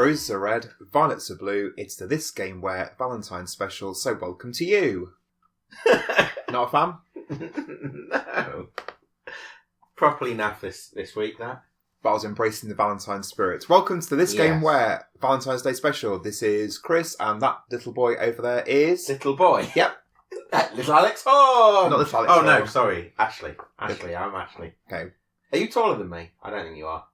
Roses are red, violets are blue. It's the This Game Where Valentine special, so welcome to you. Not a fan? No. Properly naff this week, that. But I was embracing the Valentine spirit. Welcome to the This Game Where Valentine's Day special. This is Chris, and that little boy over there is... Little boy? Yep. Little Alex Horn! Not little Alex Horn. Horn. No, sorry. Ashley. I'm Ashley. Okay. Are you taller than me? I don't think you are.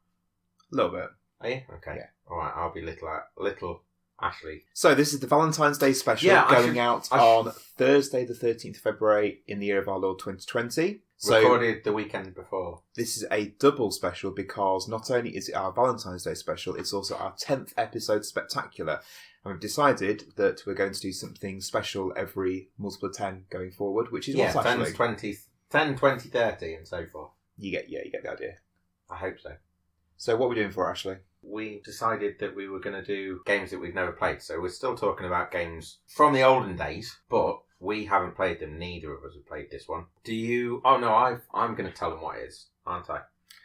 A little bit. Are you? Okay. Yeah. Alright, I'll be little Ashley. So this is the Valentine's Day special going out on Thursday the 13th of February in the year of our Lord 2020. Recorded the weekend before. This is a double special because not only is it our Valentine's Day special, it's also our 10th episode spectacular. And we've decided that we're going to do something special every multiple of 10 going forward, which is what's actually... 10, 20, 30 and so forth. You get the idea. I hope so. So what are we doing for, Ashley? We decided that we were going to do games that we've never played. So we're still talking about games from the olden days, but we haven't played them. Neither of us have played this one. Do you... Oh, no, I'm going to tell them what it is, aren't I?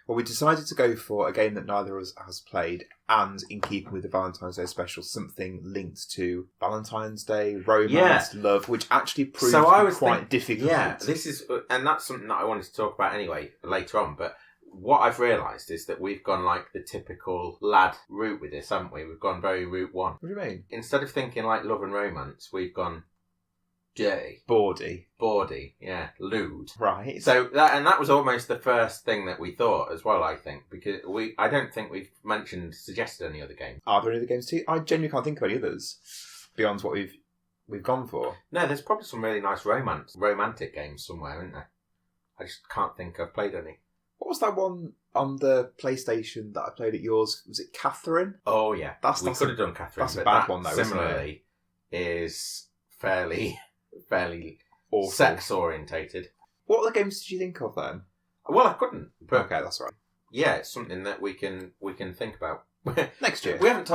Well, we decided to go for a game that neither of us has played, and in keeping with the Valentine's Day special, something linked to Valentine's Day, romance, love, which actually proved quite difficult. Yeah, this is... And that's something that I wanted to talk about anyway, later on, but... What I've realised is that we've gone like the typical lad route with this, haven't we? We've gone very route one. What do you mean? Instead of thinking like love and romance, we've gone dirty. Bawdy, yeah. Lewd. Right. So that was almost the first thing that we thought as well, I think, because I don't think we've suggested any other games. Are there any other games too? I genuinely can't think of any others beyond what we've gone for. No, there's probably some really nice romantic games somewhere, isn't there? I just can't think I've played any. What was that one on the PlayStation that I played at yours? Was it Catherine? Oh, yeah. We could have done Catherine. That's a bad one, though, similarly, is fairly sex-orientated. What other games did you think of, then? Well, I couldn't. But okay, that's right. Yeah, it's something that we can think about. Next year. We haven't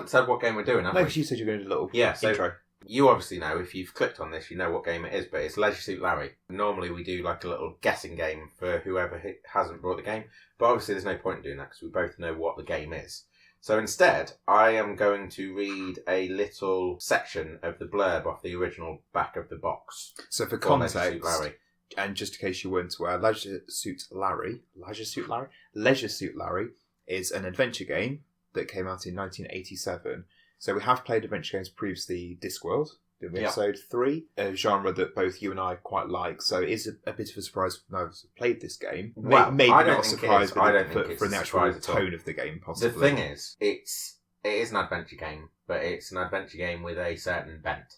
said what game we're doing, have we? No, because you said you were going to do a little intro. You obviously know, if you've clicked on this, you know what game it is, but it's Leisure Suit Larry. Normally we do like a little guessing game for whoever hasn't brought the game, but obviously there's no point in doing that because we both know what the game is. So instead, I am going to read a little section of the blurb off the original back of the box. So for context, and just in case you weren't aware, Leisure Suit Larry is an adventure game that came out in 1987. So we have played adventure games previously, Discworld, in episode 3, a genre that both you and I quite like. So it is a bit of a surprise when I've played this game. Well, maybe I don't not a surprise, but for the actual tone of the game, possibly. The thing is, it is an adventure game, but it's an adventure game with a certain bent.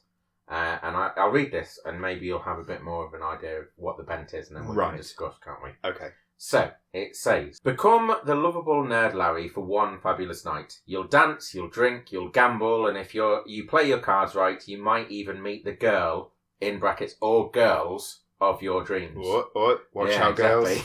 And I'll read this, and maybe you'll have a bit more of an idea of what the bent is, and then we can discuss, can't we? Okay. So, it says, become the lovable nerd Larry for one fabulous night. You'll dance, you'll drink, you'll gamble, and if you play your cards right, you might even meet the girl, in brackets, or girls, of your dreams. Watch out, girls.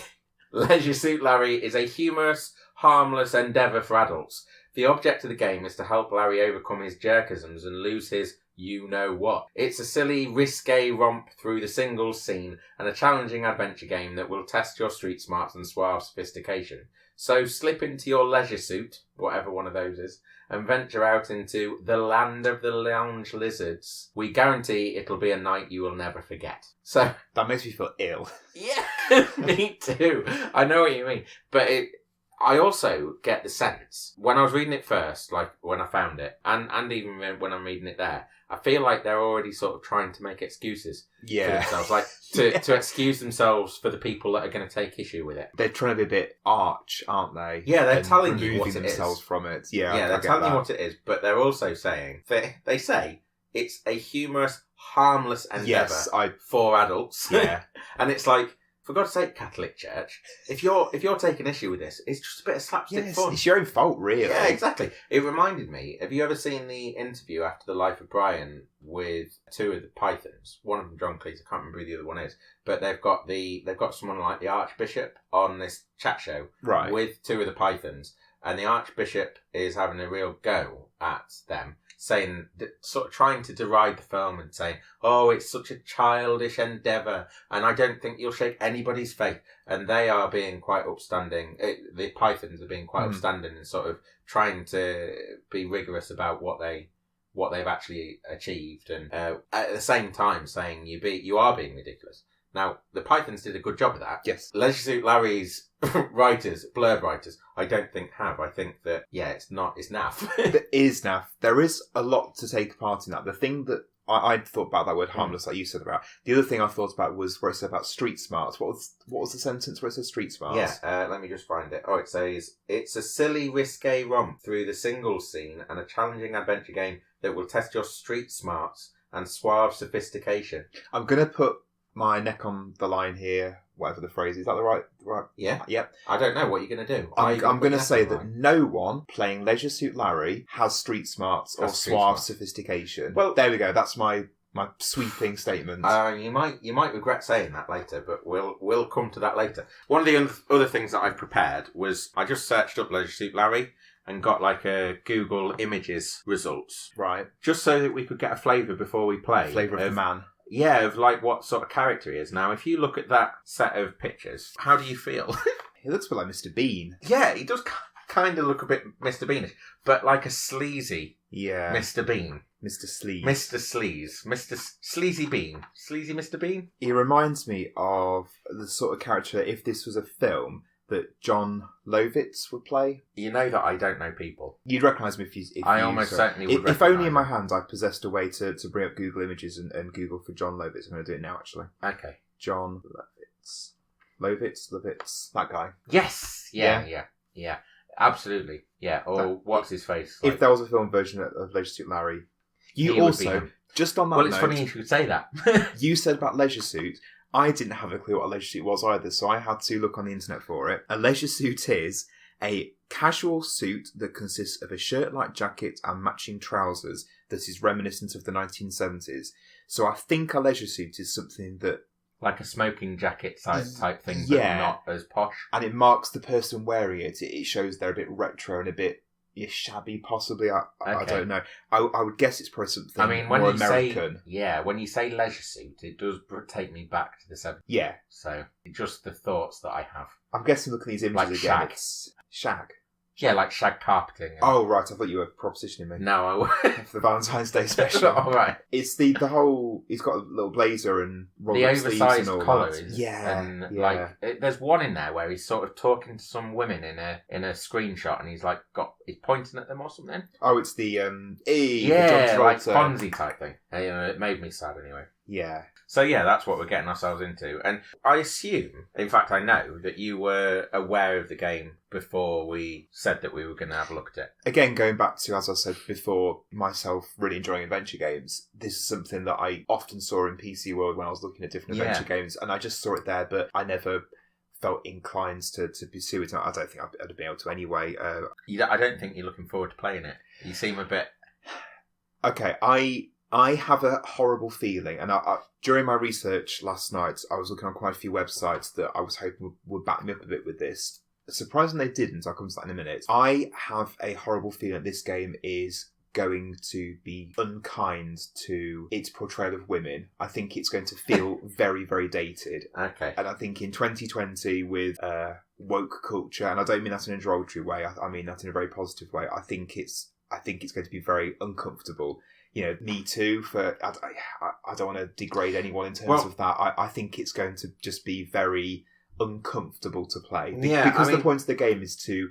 Leisure Suit Larry is a humorous, harmless endeavour for adults. The object of the game is to help Larry overcome his jerkisms and lose his you-know-what. It's a silly, risque romp through the singles scene and a challenging adventure game that will test your street smarts and suave sophistication. So slip into your leisure suit, whatever one of those is, and venture out into the land of the lounge lizards. We guarantee it'll be a night you will never forget. So that makes me feel ill. Yeah, me too. I know what you mean. But I also get the sense, when I was reading it first, like when I found it, and even when I'm reading it there, I feel like they're already sort of trying to make excuses for themselves, like to excuse themselves for the people that are going to take issue with it. They're trying to be a bit arch, aren't they? Yeah, they're telling you what it is. Themselves from it. Yeah, they're telling you what it is, but they're also saying, they say it's a humorous, harmless endeavour for adults. Yeah. And it's like, for God's sake, Catholic Church, if you're taking issue with this, it's just a bit of slapstick fun. It's your own fault, really. Yeah, exactly. It reminded me, have you ever seen the interview after the life of Brian with two of the Pythons? One of them, John Cleese, I can't remember who the other one is, but they've got someone like the Archbishop on this chat show with two of the Pythons, and the Archbishop is having a real go at them, saying, sort of trying to deride the film and saying, oh, it's such a childish endeavour, and I don't think you'll shake anybody's faith. And they are being quite upstanding. The Pythons are being quite upstanding and sort of trying to be rigorous about what they've actually achieved, and at the same time saying you are being ridiculous. Now, the Pythons did a good job of that. Yes. Leisure Suit Larry's blurb writers, I don't think have. I think that, it's naff. It is naff. There is a lot to take part in that. The thing that I thought about that word harmless, like you said about. The other thing I thought about was where it said about street smarts. What was the sentence where it says street smarts? Yeah, let me just find it. Oh, it says, it's a silly, risque romp through the singles scene and a challenging adventure game that will test your street smarts and suave sophistication. I'm going to put my neck on the line here, whatever the phrase is. Is that the right? Yeah. Yep. I don't know what you're going to do. I'm going to say that no one playing Leisure Suit Larry has street smarts or suave sophistication. Well, there we go. That's my sweeping statement. You might regret saying that later, but we'll come to that later. One of the other things that I've prepared was I just searched up Leisure Suit Larry and got like a Google Images results. Right. Just so that we could get a flavour before we play. Flavour of the man. Yeah, of like what sort of character he is. Now, if you look at that set of pictures, how do you feel? He looks a bit like Mr. Bean. Yeah, he does kind of look a bit Mr. Beanish, but like a sleazy Mr. Bean. Mr. Sleaze. Mr. Sleaze. Mr. Sleazy Bean. Sleazy Mr. Bean? He reminds me of the sort of character, if this was a film, that John Lovitz would play. You know that I don't know people. You'd recognise me if you almost certainly would If only in my hands I possessed a way to bring up Google Images and Google for John Lovitz. I'm going to do it now, actually. Okay. John Lovitz. That guy. Yes! Yeah. Absolutely. Yeah. Or what's his face? If there was a film version of Leisure Suit Larry. You also, just on that note... Well, it's funny you should say that. You said about Leisure Suit... I didn't have a clue what a leisure suit was either, so I had to look on the internet for it. A leisure suit is a casual suit that consists of a shirt-like jacket and matching trousers that is reminiscent of the 1970s. So I think a leisure suit is something that... Like a smoking jacket type thing, but not as posh. And it marks the person wearing it. It shows they're a bit retro and a bit... shabby, possibly. I don't know. I would guess it's probably something more American. When you say leisure suit, it does take me back to the 70s. Yeah. So, just the thoughts that I have. I'm guessing looking at these images like again, shag. it's shag. Yeah, like shag carpeting. Oh, right. I thought you were propositioning me. No, I would. For the Valentine's Day special. All right. It's the whole... He's got a little blazer and the oversized collar. There's one in there where he's sort of talking to some women in a screenshot, and he's pointing at them or something. Oh, it's the like Fonzie type thing. It made me sad anyway. Yeah. So that's what we're getting ourselves into. And I assume, in fact I know, that you were aware of the game before we said that we were going to have a look at it. Again, going back to, as I said before, myself really enjoying adventure games, this is something that I often saw in PC World when I was looking at different adventure games, and I just saw it there, but I never felt inclined to pursue it. I don't think I'd be able to anyway. I don't think you're looking forward to playing it. You seem a bit... Okay, I have a horrible feeling, and during my research last night, I was looking on quite a few websites that I was hoping would back me up a bit with this. Surprisingly, they didn't. I'll come to that in a minute. I have a horrible feeling this game is going to be unkind to its portrayal of women. I think it's going to feel very, very dated. Okay. And I think in 2020, with woke culture, and I don't mean that in a derogatory way, I mean that in a very positive way, I think it's going to be very uncomfortable. Me Too, I don't want to degrade anyone in terms of that. I think it's going to just be very uncomfortable to play. Because the point of the game is to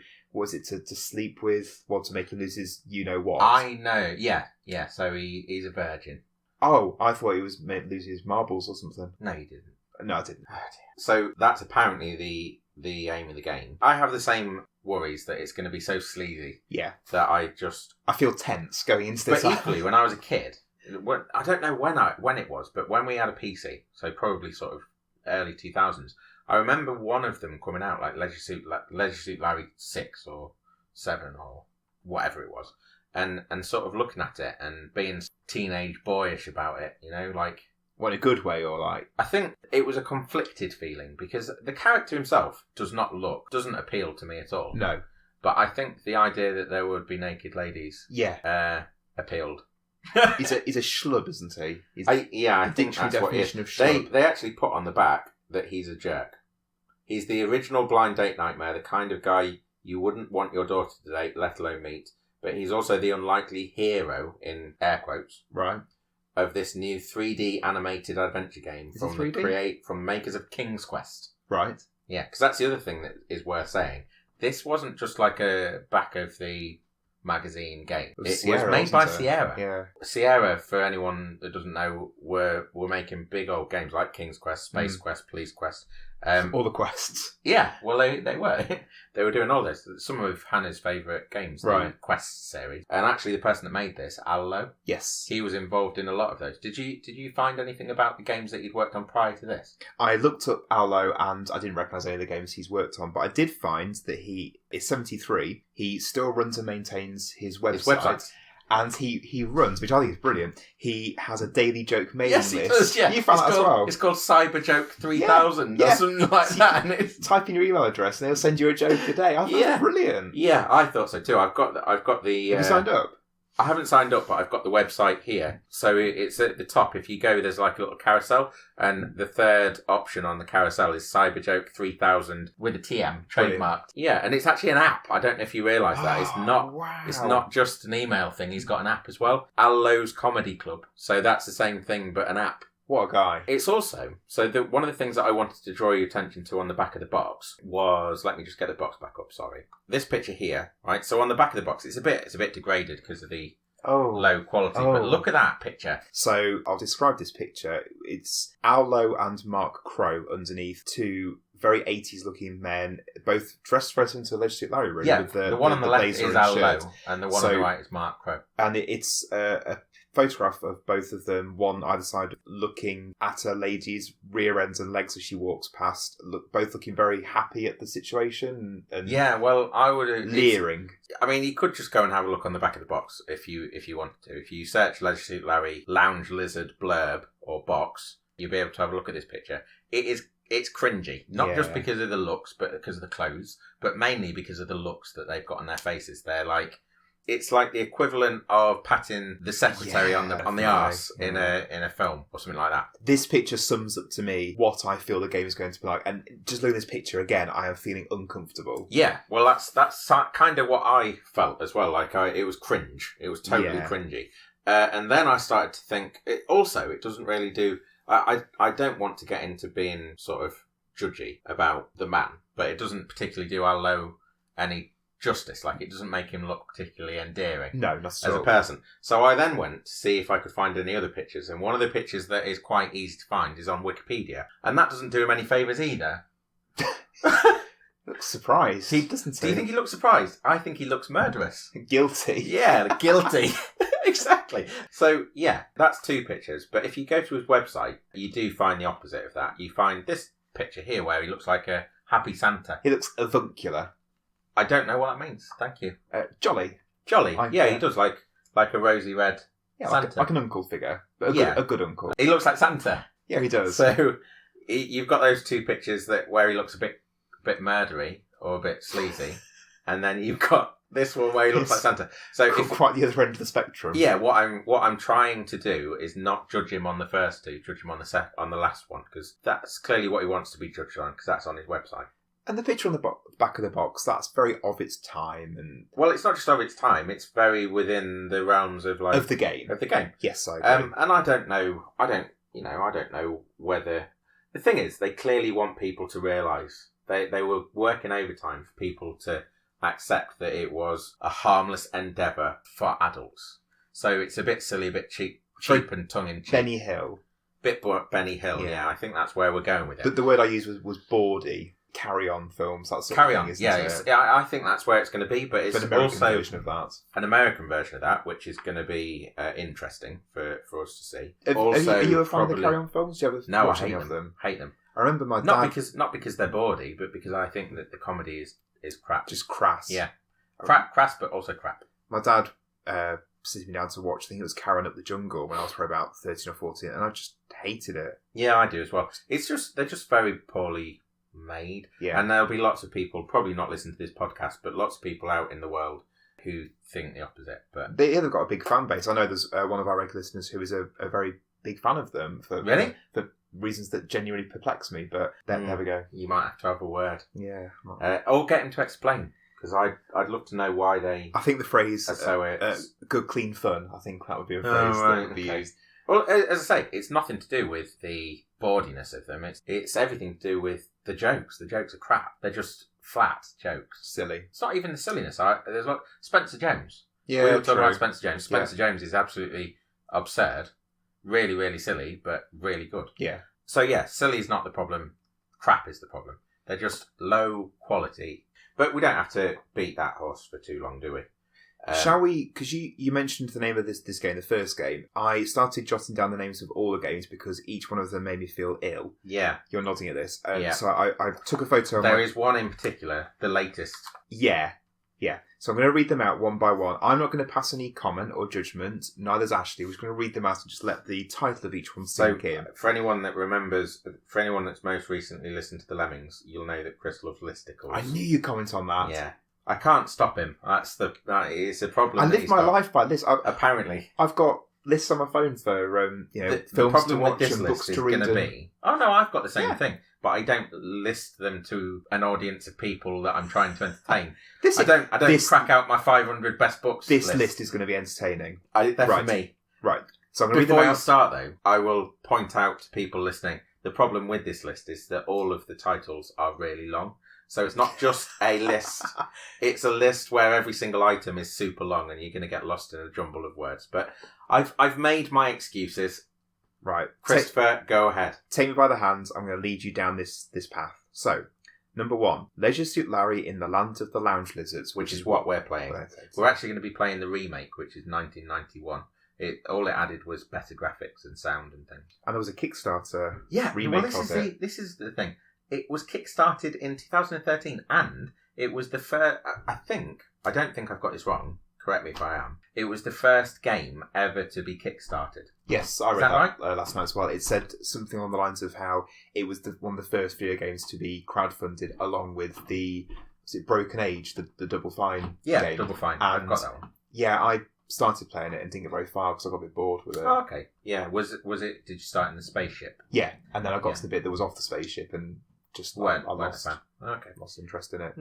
sleep with, to make him lose his you-know-what. I know, yeah, so he's a virgin. Oh, I thought he was losing his marbles or something. No, he didn't. No, I didn't. So that's apparently the aim of the game. I have the same worries that it's going to be so sleazy. Yeah. That I feel tense going into this. But equally, when I was a kid, I don't know when it was, but when we had a PC, so probably sort of early 2000s, I remember one of them coming out, like Leisure Suit Larry 6 or 7 or whatever it was, and sort of looking at it and being teenage boyish about it, like... Well, in a good way, or like... I think it was a conflicted feeling, because the character himself doesn't appeal to me at all. No. But I think the idea that there would be naked ladies appealed. He's a schlub, isn't he? I think that's what it is. Of schlub. They actually put on the back that he's a jerk. He's the original blind date nightmare, the kind of guy you wouldn't want your daughter to date, let alone meet. But he's also the unlikely hero, in air quotes, right, of this new 3D animated adventure game from makers of King's Quest. Right. Yeah, because that's the other thing that is worth saying. This wasn't just like a back of the magazine game. It was made by Sierra. Yeah. Sierra, for anyone that doesn't know, were making big old games like King's Quest, Space Quest, Police Quest. All the quests. Yeah, well, they were. They were doing all this. Some of Hannah's favourite games, the Quest series. And actually, the person that made this, Allo, yes, he was involved in a lot of those. Did you find anything about the games that he'd worked on prior to this? I looked up Allo and I didn't recognise any of the games he's worked on, but I did find that he is 73. He still runs and maintains his website. And he runs, which I think is brilliant. He has a daily joke mailing list. Yes, he does, yeah. You found that as well. It's called Cyberjoke 3000 or something like that. And it's... Type in your email address and they'll send you a joke a day. I thought it was brilliant. Yeah, I thought so too. I've got the... Have you signed up? I haven't signed up, but I've got the website here. So it's at the top. If you go, there's like a little carousel. And the third option on the carousel is Cyberjoke 3000 with a TM trademarked. Yeah, and it's actually an app. I don't know if you realise that. It's not just an email thing. He's got an app as well. Allo's Comedy Club. So that's the same thing, but an app. What a guy. It's also... So one of the things that I wanted to draw your attention to on the back of the box was... Let me just get the box back up, sorry. This picture here, right? So on the back of the box, it's a bit degraded because of the low quality. But look at that picture. So I'll describe this picture. It's Allo and Mark Crow underneath, two very 80s looking men, both dressed very similar to Legislative Larry, really. Yeah, with the one on the left is Allo, and the one on the right is Mark Crow. And it's a photograph of both of them, one either side, looking at a lady's rear ends and legs as she walks past, both looking very happy at the situation. And I would... leering. I mean, you could just go and have a look on the back of the box if you wanted to. If you search Legislative Larry Lounge Lizard blurb or box, you'll be able to have a look at this picture. It's cringy, not just because of the looks, but because of the clothes, but mainly because of the looks that they've got on their faces. They're like... It's like the equivalent of patting the secretary on the arse in a film or something like that. This picture sums up to me what I feel the game is going to be like, and just looking at this picture again, I am feeling uncomfortable. Yeah, well, that's kind of what I felt as well. Like it was cringe. It was totally cringy. And then I started to think. It doesn't really do. I don't want to get into being sort of judgy about the man, but it doesn't particularly do Allo any justice. Like, it doesn't make him look particularly endearing. No, not as a person. So I then went to see if I could find any other pictures, and one of the pictures that is quite easy to find is on Wikipedia, and that doesn't do him any favours either. Looks surprised. He doesn't. Do you think he looks surprised? I think he looks murderous. Guilty. Yeah, guilty. Exactly. So, yeah, that's two pictures. But if you go to his website, you do find the opposite of that. You find this picture here where he looks like a happy Santa. He looks avuncular. I don't know what that means. Thank you. Jolly. Jolly. He does like a rosy red Santa. Like an uncle figure. But a good uncle. He looks like Santa. Yeah, he does. So you've got those two pictures where he looks a bit murdery or a bit sleazy, and then you've got this one where he looks like Santa. So quite the other end of the spectrum. Yeah, what I'm trying to do is not judge him on the first two, judge him on the last one, because that's clearly what he wants to be judged on, because that's on his website. And the picture on the back of the box, that's very of its time. And well, it's not just of its time, it's very within the realms of the game. Of the game. Yes, I agree. And I don't know whether... The thing is, they clearly want people to realise they were working overtime for people to accept that it was a harmless endeavour for adults. So it's a bit silly, a bit cheap and tongue-in-cheek. Benny Hill. Bit Benny Hill, yeah. I think that's where we're going with it. The word I used was bawdy. Carry-on films, that sort of thing, isn't it? Yeah, I think that's where it's going to be, but it's an American also version of that. An American version of that, which is going to be interesting for us to see. Are you a fan of the Carry-on films? Do you ever watch any of them? Hate them. I remember my dad... Not because they're bawdy, but because I think that the comedy is crap. Just crass. Yeah. Crass, but also crap. My dad sitting me down to watch, I think it was Karen Up the Jungle when I was probably about 13 or 14, and I just hated it. Yeah, I do as well. They're just very poorly made. Yeah. And there'll be lots of people, probably not listen to this podcast, but lots of people out in the world who think the opposite. But they've got a big fan base. I know there's one of our regular listeners who is a very big fan of them for reasons that genuinely perplex me. But there we go. You might have to have a word. Yeah. Or get him to explain, because I'd love to know why they. I think the phrase so "good clean fun." I think that would be a phrase that would be used. Well, as I say, it's nothing to do with the bawdiness of them. It's everything to do with the jokes. The jokes are crap. They're just flat jokes. Silly. It's not even the silliness. There's like Spencer Jones. Yeah, we were talking about Spencer Jones. Spencer Jones is absolutely absurd. Really, really silly, but really good. Yeah. So yeah, silly is not the problem. Crap is the problem. They're just low quality. But we don't have to beat that horse for too long, do we? Shall we? Because you mentioned the name of this game, the first game. I started jotting down the names of all the games because each one of them made me feel ill. Yeah. You're nodding at this. Yeah. So I took a photo of There is one in particular, the latest. Yeah. So I'm going to read them out one by one. I'm not going to pass any comment or judgment. Neither's Ashley. We're just going to read them out and just let the title of each one sink in. For anyone that remembers, for anyone that's most recently listened to the Lemmings, you'll know that Chris loves listicles. I knew you'd comment on that. Yeah. I can't stop him. It's a problem. I live my life by lists. Apparently. I've got lists on my phone for films to watch and books to read. Oh no, I've got the same thing, but I don't list them to an audience of people that I'm trying to entertain. I don't crack out my 500 best books. This list is going to be entertaining. They're for me. Right. So I'm going to Before you start, though, I will point out to people listening, the problem with this list is that all of the titles are really long. So it's not just a list. It's a list where every single item is super long and you're going to get lost in a jumble of words. But I've made my excuses. Right. Christopher, go ahead. Take me by the hands. I'm going to lead you down this path. So, number 1, Leisure Suit Larry in the Land of the Lounge Lizards. Which is what we're playing. We're actually going to be playing the remake, which is 1991. All it added was better graphics and sound and things. And there was a Kickstarter remake of it. This is the thing. It was kickstarted in 2013, and it was the first. I don't think I've got this wrong. Correct me if I am. It was the first game ever to be kickstarted. Yes, I read that last night as well. It said something along the lines of how it was one of the first video games to be crowdfunded, along with Broken Age, the Double Fine game. Double Fine. And I've got that one. Yeah, I started playing it and didn't get very far because I got a bit bored with it. Oh, okay. Yeah. Was it? Did you start in the spaceship? Yeah, and then I got to the bit that was off the spaceship and just I lost interest in it.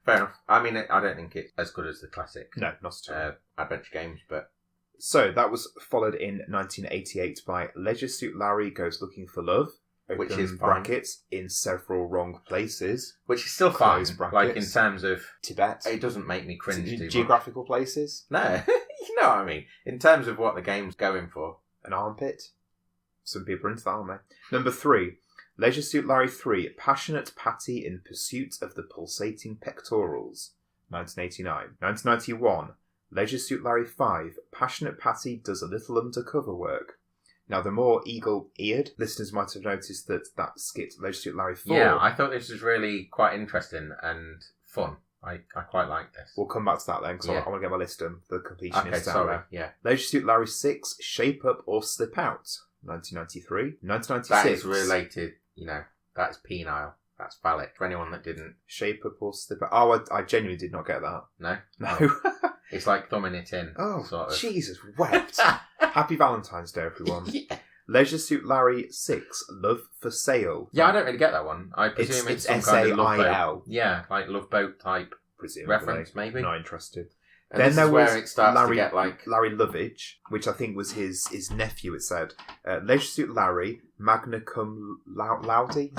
Fair enough. I mean, I don't think it's as good as the classic. No, not at all. Adventure games, but so that was followed in 1988 by Leisure Suit Larry Goes Looking for Love, which is brackets in several wrong places, which is still fine. Like in terms of Tibet, it doesn't make me cringe. Geographical places. No, you know what I mean. In terms of what the game's going for, an armpit. Some people are into that, aren't they? Number 3. Leisure Suit Larry 3, Passionate Patty in Pursuit of the Pulsating Pectorals, 1989. 1991, Leisure Suit Larry 5, Passionate Patty Does a Little Undercover Work. Now, the more eagle-eared listeners might have noticed that skit, Leisure Suit Larry 4... Yeah, I thought this was really quite interesting and fun. I quite like this. We'll come back to that then, because I want to get my list done, the completionist. Okay, sorry, yeah. Leisure Suit Larry 6, Shape Up or Slip Out, 1993. 1996... That is related... that's penile. That's phallic. For anyone that didn't... Shape Up or Slip Out. Oh, I genuinely did not get that. No? No. Oh. It's like thumbing it in. Oh, sort of. Jesus wept. Happy Valentine's Day, everyone. Yeah. Leisure Suit Larry 6, Love for Sale. Yeah, I don't really get that one. I presume it's some kind of love boat. Yeah, like love boat type reference, maybe. Not interested. And then there was it starts Larry, to get like... Larry Lovage, which I think was his nephew, it said. Leisure Suit Larry, Magna Cum Laude?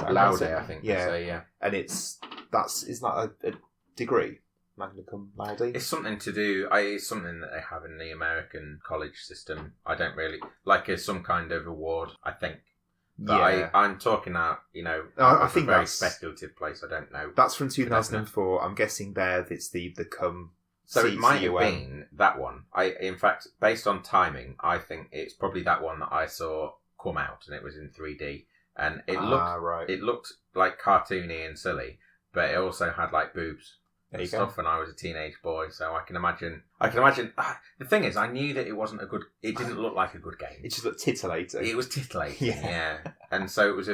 Laude, I think. Yeah. Say, yeah. And isn't that a degree? Magna Cum Laude? It's something to do... it's something that they have in the American college system. I don't really... Like some kind of award, I think. But yeah. I'm talking out, I think a very speculative place. I don't know. That's from 2004. I'm guessing there it's the cum... So it might have been that one. In fact, based on timing, I think it's probably that one that I saw come out, and it was in 3D, and it looked like cartoony and silly, but it also had like boobs and stuff. And I was a teenage boy, so I can imagine. The thing is, I knew that it wasn't a good. It didn't look like a good game. It just looked titillating. It was titillating, yeah. And so it was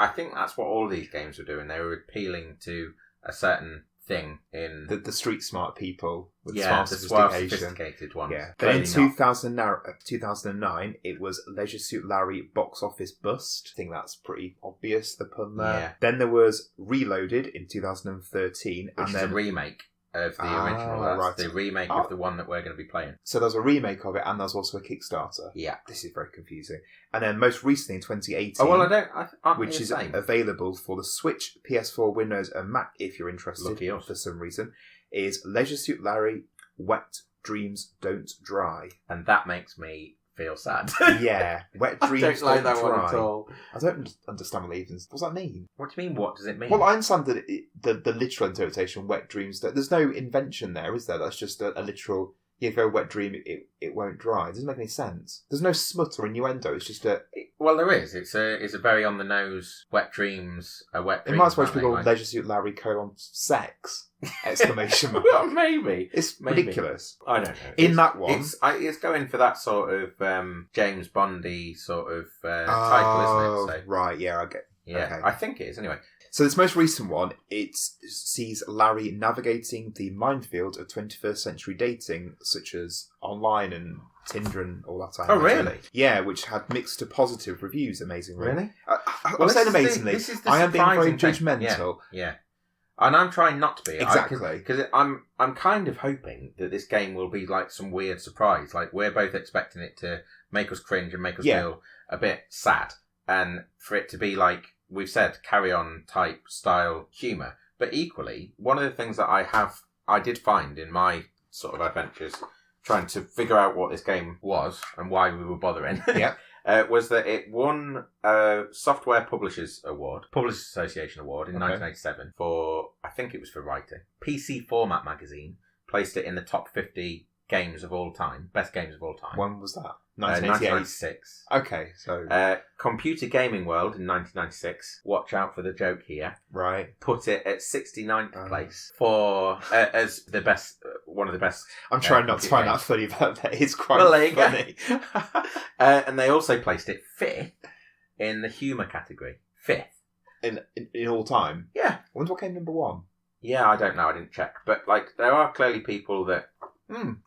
I think that's what all these games were doing. They were appealing to a certain thing in... The street smart people with the smart sophisticated ones. Yeah. But in 2009, it was Leisure Suit Larry Box Office Bust. I think that's pretty obvious, the pun there. Yeah. Then there was Reloaded in 2013. Which is a remake of the original. That's right. the remake of the one that we're going to be playing. So there's a remake of it, and there's also a Kickstarter. Yeah. This is very confusing. And then most recently in 2018... Oh, well, which is available for the Switch, PS4, Windows, and Mac, if you're interested, for some reason, is Leisure Suit Larry, Wet Dreams Don't Dry. And that makes me feel sad. Yeah, Wet Dreams I don't like that Dry. one at all. I don't understand what even... What does that mean? What do you mean, what does it mean? Well, I understand that the literal interpretation, Wet Dreams... There's no invention there, is there? That's just a literal... If you go wet dream, it won't dry. It doesn't make any sense. There's no smut or innuendo. It's just a... Well, there is. It's a very on-the-nose wet dreams, a wet dream. It might as well be called Leisure Suit Larry : sex! Exclamation mark. Well, maybe. It's ridiculous. I don't know. In that one... It's going for that sort of James Bondy sort of title, isn't it? So, right, yeah, I get... Yeah, okay. I think it is, anyway. So this most recent one, it sees Larry navigating the minefield of 21st century dating, such as online and Tinder and all that. Oh, really? Yeah, which had mixed to positive reviews, amazingly. Really? I'm saying amazingly. I am being very judgmental. Yeah. And I'm trying not to be. Exactly. Because I'm kind of hoping that this game will be like some weird surprise. Like, we're both expecting it to make us cringe and make us feel a bit sad. And for it to be like... We've said carry-on type style humour, but equally, one of the things that I did find in my sort of adventures, trying to figure out what this game was and why we were bothering, was that it won a Software Publishers Award, Publishers Association Award in 1987 for, I think it was for writing. PC Format magazine placed it in the top 50 games of all time, best games of all time. When was that? 1996. Okay, so... Computer Gaming World in 1996, watch out for the joke here, right, put it at 69th place for as the best, one of the best. I'm trying not to find that funny, but that is quite funny. And they also placed it 5th in the humour category. 5th. In all time? Yeah. I wonder what came number 1. Yeah, I don't know, I didn't check. But like, there are clearly people that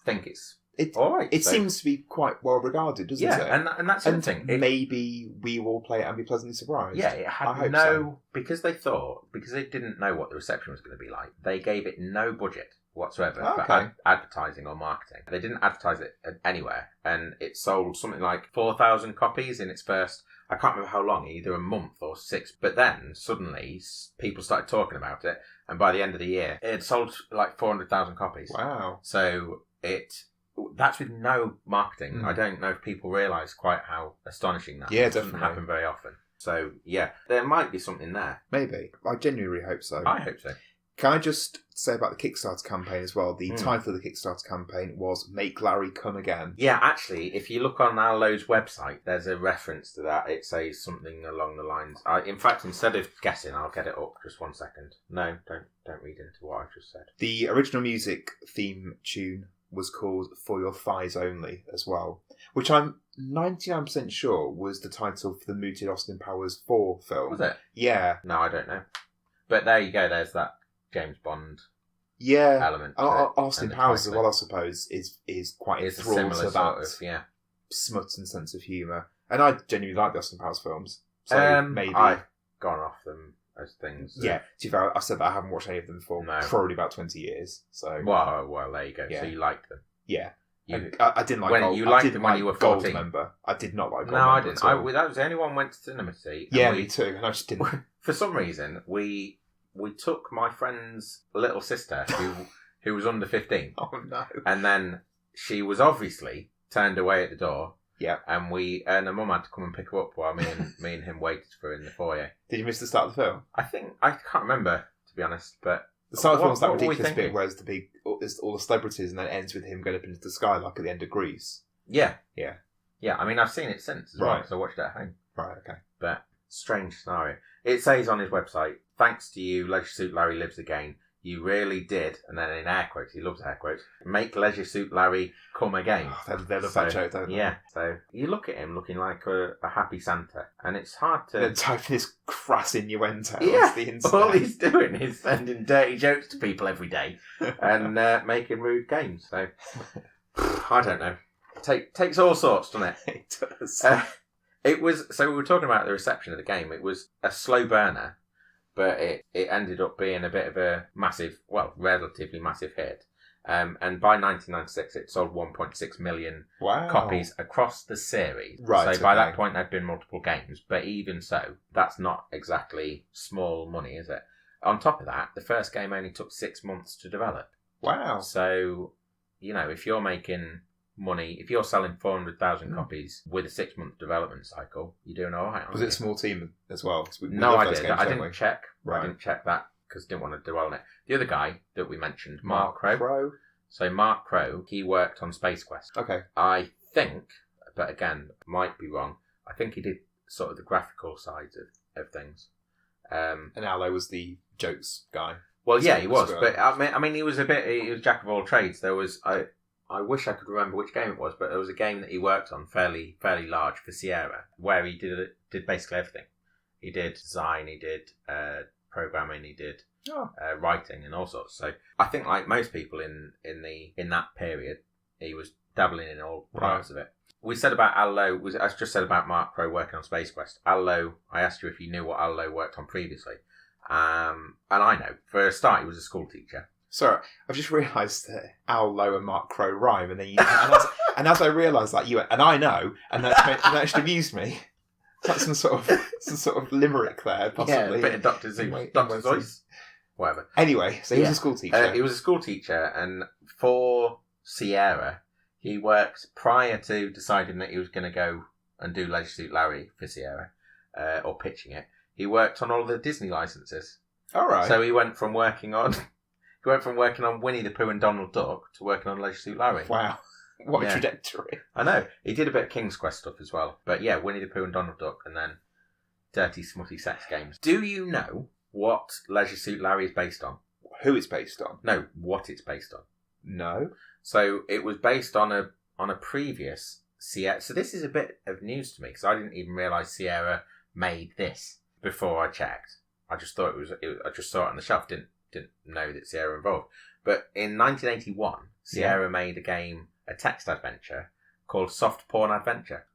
think it's all right. It seems to be quite well regarded, doesn't it? Yeah, and that's something. Maybe we will play it and be pleasantly surprised. Yeah, it had because they didn't know what the reception was going to be like, they gave it no budget whatsoever for advertising or marketing. They didn't advertise it anywhere, and it sold something like 4,000 copies in its first, I can't remember how long, either a month or 6, but then suddenly people started talking about it, and by the end of the year, it had sold like 400,000 copies. Wow. So that's with no marketing. I don't know if people realise quite how astonishing that is. Yeah, it doesn't happen very often. So, yeah, there might be something there. Maybe. I genuinely hope so. I hope so. Can I just say about the Kickstarter campaign as well? The title of the Kickstarter campaign was Make Larry Come Again. Yeah, actually, if you look on Our Load's website, there's a reference to that. It says something along the lines... in fact, instead of guessing, I'll get it up. Just 1 second. No, don't read into what I've just said. The original music theme tune was called For Your Thighs Only as well, which I'm 99% sure was the title for the mooted Austin Powers 4 film. Was it? Yeah. No, I don't know. But there you go, there's that James Bond element. Austin Powers as well, I suppose, is quite enthralled to that sort of, smut and sense of humour. And I genuinely like the Austin Powers films. So maybe... I've gone off them as things. Yeah, to be fair, I said that I haven't watched any of them for probably about 20 years. So Well, there you go. Yeah. So you liked them. Yeah. I didn't like Gold. You liked them when you were 14. Goldmember. I did not like Goldmember. No, I didn't. That was the only one I went to cinema to see. Yeah, me too. And I just didn't. For some reason, we took my friend's little sister, who was under 15. Oh, no. And then she was obviously turned away at the door. Yeah. And her mum had to come and pick her up while me and him waited for her in the foyer. Did you miss the start of the film? I can't remember, to be honest, but... The start of the film's that ridiculous bit where it's all the celebrities and then it ends with him going up into the sky like at the end of Grease. Yeah. Yeah. Yeah, I mean, I've seen it since as well, because I watched it at home. Right, okay. But, strange scenario. It says on his website, thanks to you, Leisure Suit Larry lives again. You really did, and then in air quotes, he loves air quotes, make Leisure Suit Larry come again. Oh, they love that joke, don't they? Yeah, so you look at him looking like a happy Santa, and it's hard to... Then typing his crass innuendo onto the internet. All he's doing is sending dirty jokes to people every day and making rude games, so... I don't know. Takes all sorts, doesn't it? It does. It was... So we were talking about the reception of the game. It was a slow burner, but it ended up being a bit of a massive, well, relatively massive hit. And by 1996, it sold 1.6 million copies across the series. Right. So by that point, there'd been multiple games. But even so, that's not exactly small money, is it? On top of that, the first game only took 6 months to develop. Wow. So, if you're making money, if you're selling 400,000 copies with a 6-month development cycle, you're doing all right. Was it a small team as well? No, I didn't check. Right. I didn't check that because I didn't want to dwell on it. The other guy that we mentioned, Mark Crow. Crow. So Mark Crow, he worked on Space Quest. Okay. I think, but again, might be wrong, I think he did sort of the graphical sides of things. And Allo was the jokes guy. Well, yeah, he was. But I mean, he was jack of all trades. There was... I wish I could remember which game it was, but there was a game that he worked on fairly large for Sierra, where he did basically everything. He did design, he did programming, he did writing and all sorts. So I think, like most people in that period, he was dabbling in all parts of it. We said about Allo. I just said about Mark Crow working on Space Quest. Allo. I asked you if you knew what Allo worked on previously, and I know. For a start, he was a school teacher. Sorry, I've just realised that Al Lowe and Mark Crow rhyme, and then and as I realised that you went, and I know, and that actually amused me. That's some sort of limerick there, possibly. Yeah, a bit of Dr. Seuss. Whatever. Anyway, so he was a school teacher. He was a school teacher, and for Sierra, he worked prior to deciding that he was going to go and do Leisure Suit Larry for Sierra, or pitching it. He worked on all the Disney licenses. All right. So he went from working on Winnie the Pooh and Donald Duck to working on Leisure Suit Larry. Wow. What a trajectory. I know. He did a bit of King's Quest stuff as well. But yeah, Winnie the Pooh and Donald Duck, and then dirty, smutty sex games. Do you know what Leisure Suit Larry is based on? Who it's based on? No, what it's based on. No. So it was based on a previous Sierra. So this is a bit of news to me, because I didn't even realise Sierra made this before I checked. I just thought I just saw it on the shelf, didn't know that Sierra involved. But in 1981, Sierra made a text adventure called Soft Porn Adventure.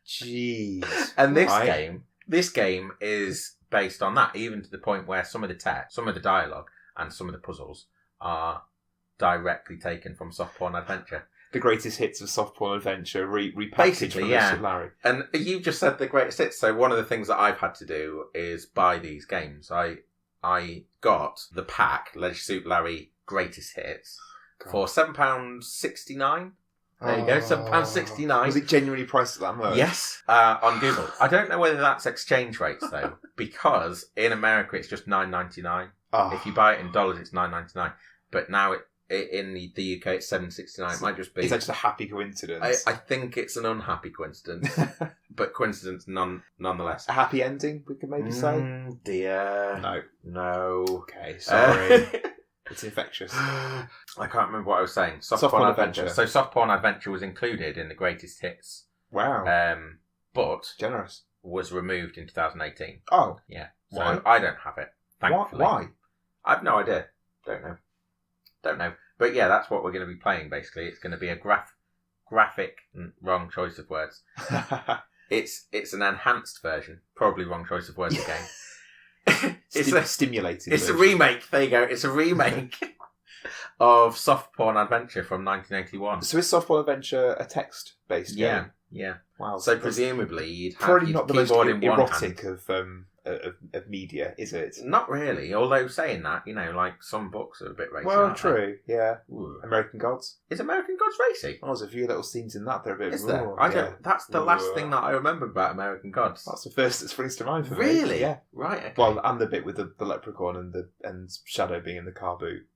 Jeez. And this game is based on that, even to the point where some of the text, some of the dialogue, and some of the puzzles are directly taken from Soft Porn Adventure. The greatest hits of Soft Porn Adventure repackaged Basically, from Larry. And you just said the greatest hits. So one of the things that I've had to do is buy these games. I got the pack, Leisure Suit Larry Greatest Hits, for £7.69. There you go, £7.69. Was it genuinely priced at that much? Yes, on Google. I don't know whether that's exchange rates though, because in America it's just $9.99. If you buy it in dollars, it's $9.99. But now in the UK, it's $7.69. It might just be. Is that just a happy coincidence? I think it's an unhappy coincidence, but coincidence nonetheless. A happy ending, we could maybe say. Dear, no. Okay, sorry. It's infectious. I can't remember what I was saying. Soft Porn Adventure. So Soft Porn Adventure was included in the greatest hits. Wow. But generous. Was removed in 2018. Oh. Yeah. So why? I don't have it, thankfully. Why? I've no idea. Don't know. But yeah, that's what we're going to be playing, basically. It's going to be a graphic, wrong choice of words. It's an enhanced version. Probably wrong choice of words again. Stimulated. It's a remake. There you go. It's a remake of Soft Porn Adventure from 1981. So is Soft Porn Adventure a text-based game? Yeah. Wow. So presumably you'd have probably not the most erotic hand. of media, is it? Not really. Although saying that, like some books are a bit racy. Well, true. Yeah. Ooh. American Gods. Is American Gods racy? Oh, there's a few little scenes in that. They're a bit. Is there? I don't. That's the last thing that I remember about American Gods. That's the first that springs to mind for me. Really? Yeah. Right. Okay. Well, and the bit with the leprechaun and Shadow being in the car boot.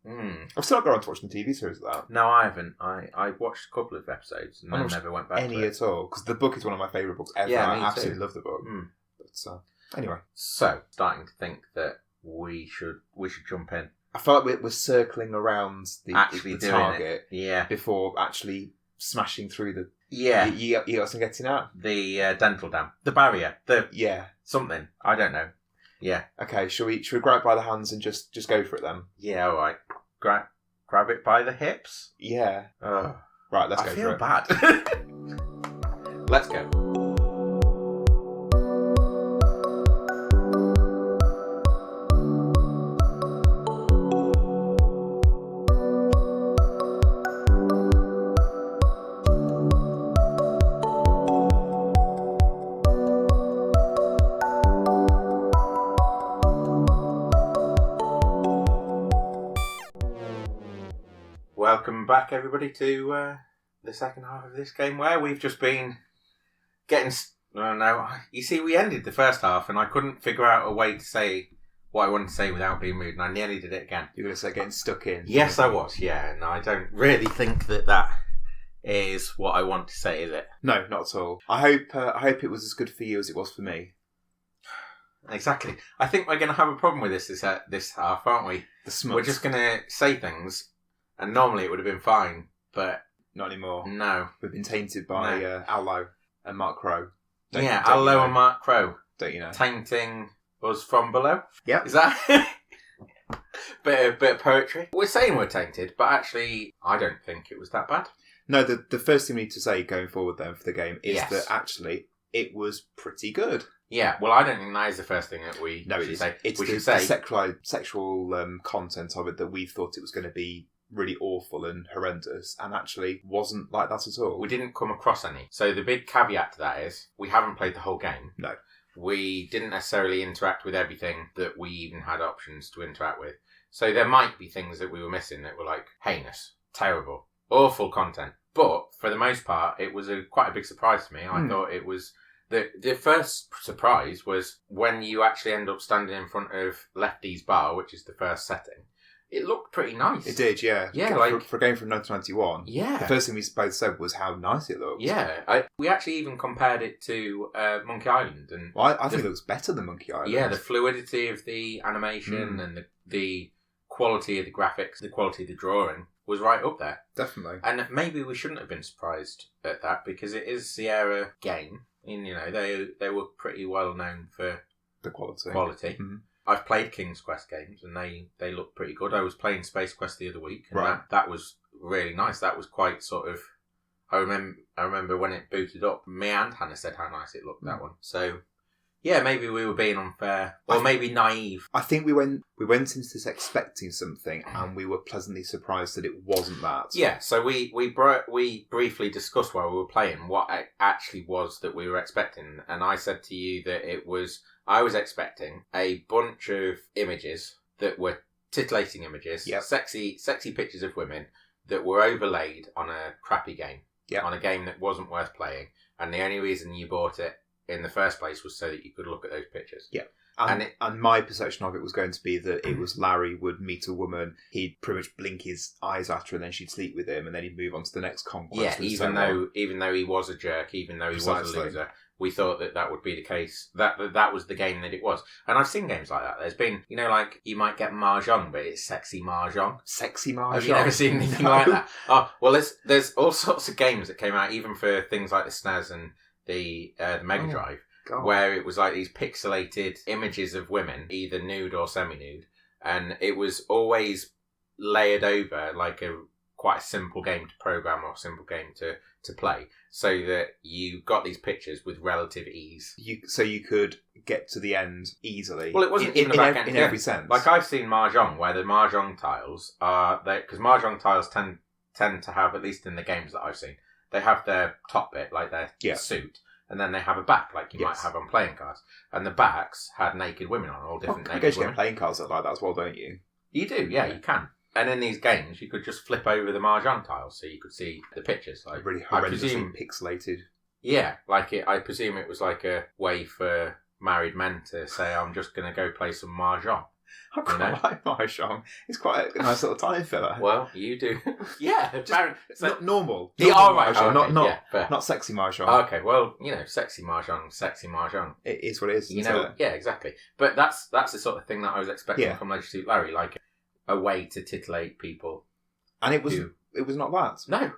I've still not got around to watching the TV series of that. No, I haven't. I watched a couple of episodes and then never went back any to it. at all, because the book is one of my favourite books ever. Yeah, I me absolutely too. love the book. But anyway. So, starting to think that we should jump in. I feel like we're circling around the target before actually smashing through the... Yeah. You got something getting out? The dental dam. The barrier. Something. I don't know. Yeah. Okay, shall we grab it by the hands and just go for it then? Yeah, alright. Grab it by the hips? Yeah. Right, let's go for it. I feel bad. Let's go. Welcome back, everybody, to the second half of this game, where we've just been getting... You see, we ended the first half, and I couldn't figure out a way to say what I wanted to say without being rude, and I nearly did it again. You were going to say getting stuck in? Yes, I was, yeah, and I don't really think that is what I want to say, is it? No, not at all. I hope it was as good for you as it was for me. Exactly. I think we're going to have a problem with this half, aren't we? The smut. We're just going to say things... And normally it would have been fine, but... Not anymore. No. We've been tainted by Allo and Mark Crow. Allo and Mark Crow. Don't you know? Tainting us from below. Yeah. Is that... bit of poetry. We're saying we're tainted, but actually, I don't think it was that bad. No, the first thing we need to say going forward then for the game is that actually it was pretty good. Yeah, well, I don't think that is the first thing that we should say. It's the sexual content of it that we thought it was going to be really awful and horrendous, and actually wasn't like that at all. We didn't come across any. So the big caveat to that is we haven't played the whole game. No. We didn't necessarily interact with everything that we even had options to interact with. So there might be things that we were missing that were like heinous, terrible, awful content. But for the most part, it was quite a big surprise to me. I thought it was... The first surprise was when you actually end up standing in front of Lefty's bar, which is the first setting. It looked pretty nice. It did, yeah. Yeah, for a game from 1991. Yeah. The first thing we both said was how nice it looked. Yeah. We actually even compared it to Monkey Island. And I think it looks better than Monkey Island. Yeah, the fluidity of the animation and the quality of the graphics, the quality of the drawing was right up there. Definitely. And maybe we shouldn't have been surprised at that, because it is Sierra game. And, they were pretty well known for the quality. Mm-hmm. I've played King's Quest games, and they look pretty good. I was playing Space Quest the other week, and that was really nice. That was quite sort of... I remember when it booted up, me and Hannah said how nice it looked, that one. So, yeah, maybe we were being unfair, or maybe naive. I think we went into this expecting something, and we were pleasantly surprised that it wasn't that. Yeah, so we briefly discussed while we were playing what it actually was that we were expecting, and I said to you that I was expecting a bunch of images that were titillating images, sexy pictures of women that were overlaid on a crappy game, on a game that wasn't worth playing, and the only reason you bought it in the first place was so that you could look at those pictures. Yeah. And my perception of it was going to be that it was Larry would meet a woman, he'd pretty much blink his eyes at her, and then she'd sleep with him, and then he'd move on to the next conquest. Yeah, even though he was a jerk, even though he was a loser, we thought that would be the case. That was the game that it was. And I've seen games like that. There's been, like, you might get Mahjong, but it's sexy Mahjong. Sexy Mahjong? Have you never seen anything like that? Oh, well, there's all sorts of games that came out, even for things like the SNES and the Mega Drive, where it was like these pixelated images of women, either nude or semi-nude, and it was always layered over like quite a simple game to program or a simple game to play, so that you got these pictures with relative ease. So you could get to the end easily. Well, it wasn't even the back end. In every sense. Like, I've seen Mahjong, where the Mahjong tiles are... Because Mahjong tiles tend to have, at least in the games that I've seen, they have their top bit, like their suit, and then they have a back, like you might have on playing cards. And the backs had naked women on, all different naked women. You get playing cards that like that as well, don't you? You do, yeah, you can. And in these games, you could just flip over the Mahjong tiles so you could see the pictures. Like, really horrendously pixelated. Yeah, I presume it was like a way for married men to say, I'm just going to go play some Mahjong. I quite like Mahjong. It's quite a nice little time filler. Well, you do. Yeah, Just normal. All right. Mahjong, Okay, not sexy Mahjong. Okay, well, sexy Mahjong. It is what it is. Yeah, exactly. But that's the sort of thing that I was expecting from Legislative Larry, like a way to titillate people. And it was not that. No.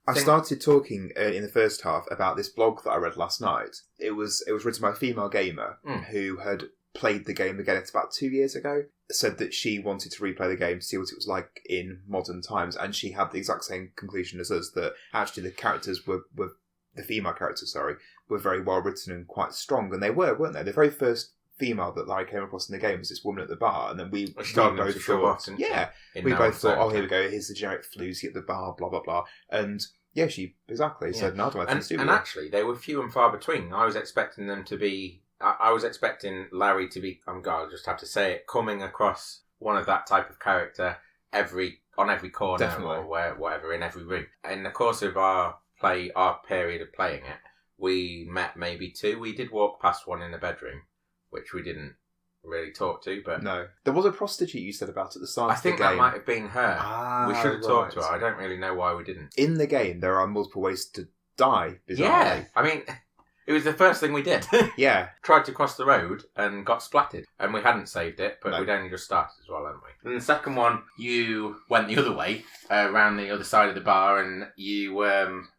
I started talking in the first half about this blog that I read last night. It was written by a female gamer who had played the game again. It's about 2 years ago. Said that she wanted to replay the game to see what it was like in modern times, and she had the exact same conclusion as us, that actually the characters were the female characters, were very well written and quite strong, and they weren't they? The very first female that Larry came across in the game was this woman at the bar, and then we both thought, oh, here we go, here's the generic floozy at the bar, blah blah blah, and yeah, she exactly said, no, I don't want to do and actually, they were few and far between. I was expecting them to be. I was expecting Larry to be. I'll just have to say it, coming across one of that type of character on every corner or whatever in every room. In the course of our period of playing it, we met maybe two. We did walk past one in the bedroom, which we didn't really talk to, but no, there was a prostitute you said about at the start. I think that might have been her. We should have talked to her. I don't really know why we didn't. In the game, there are multiple ways to die. Bizarrely. Yeah, I mean, it was the first thing we did. Yeah, tried to cross the road and got splattered, and we hadn't saved it, but we'd only just started as well, hadn't we? And the second one, you went the other way, around the other side of the bar, and you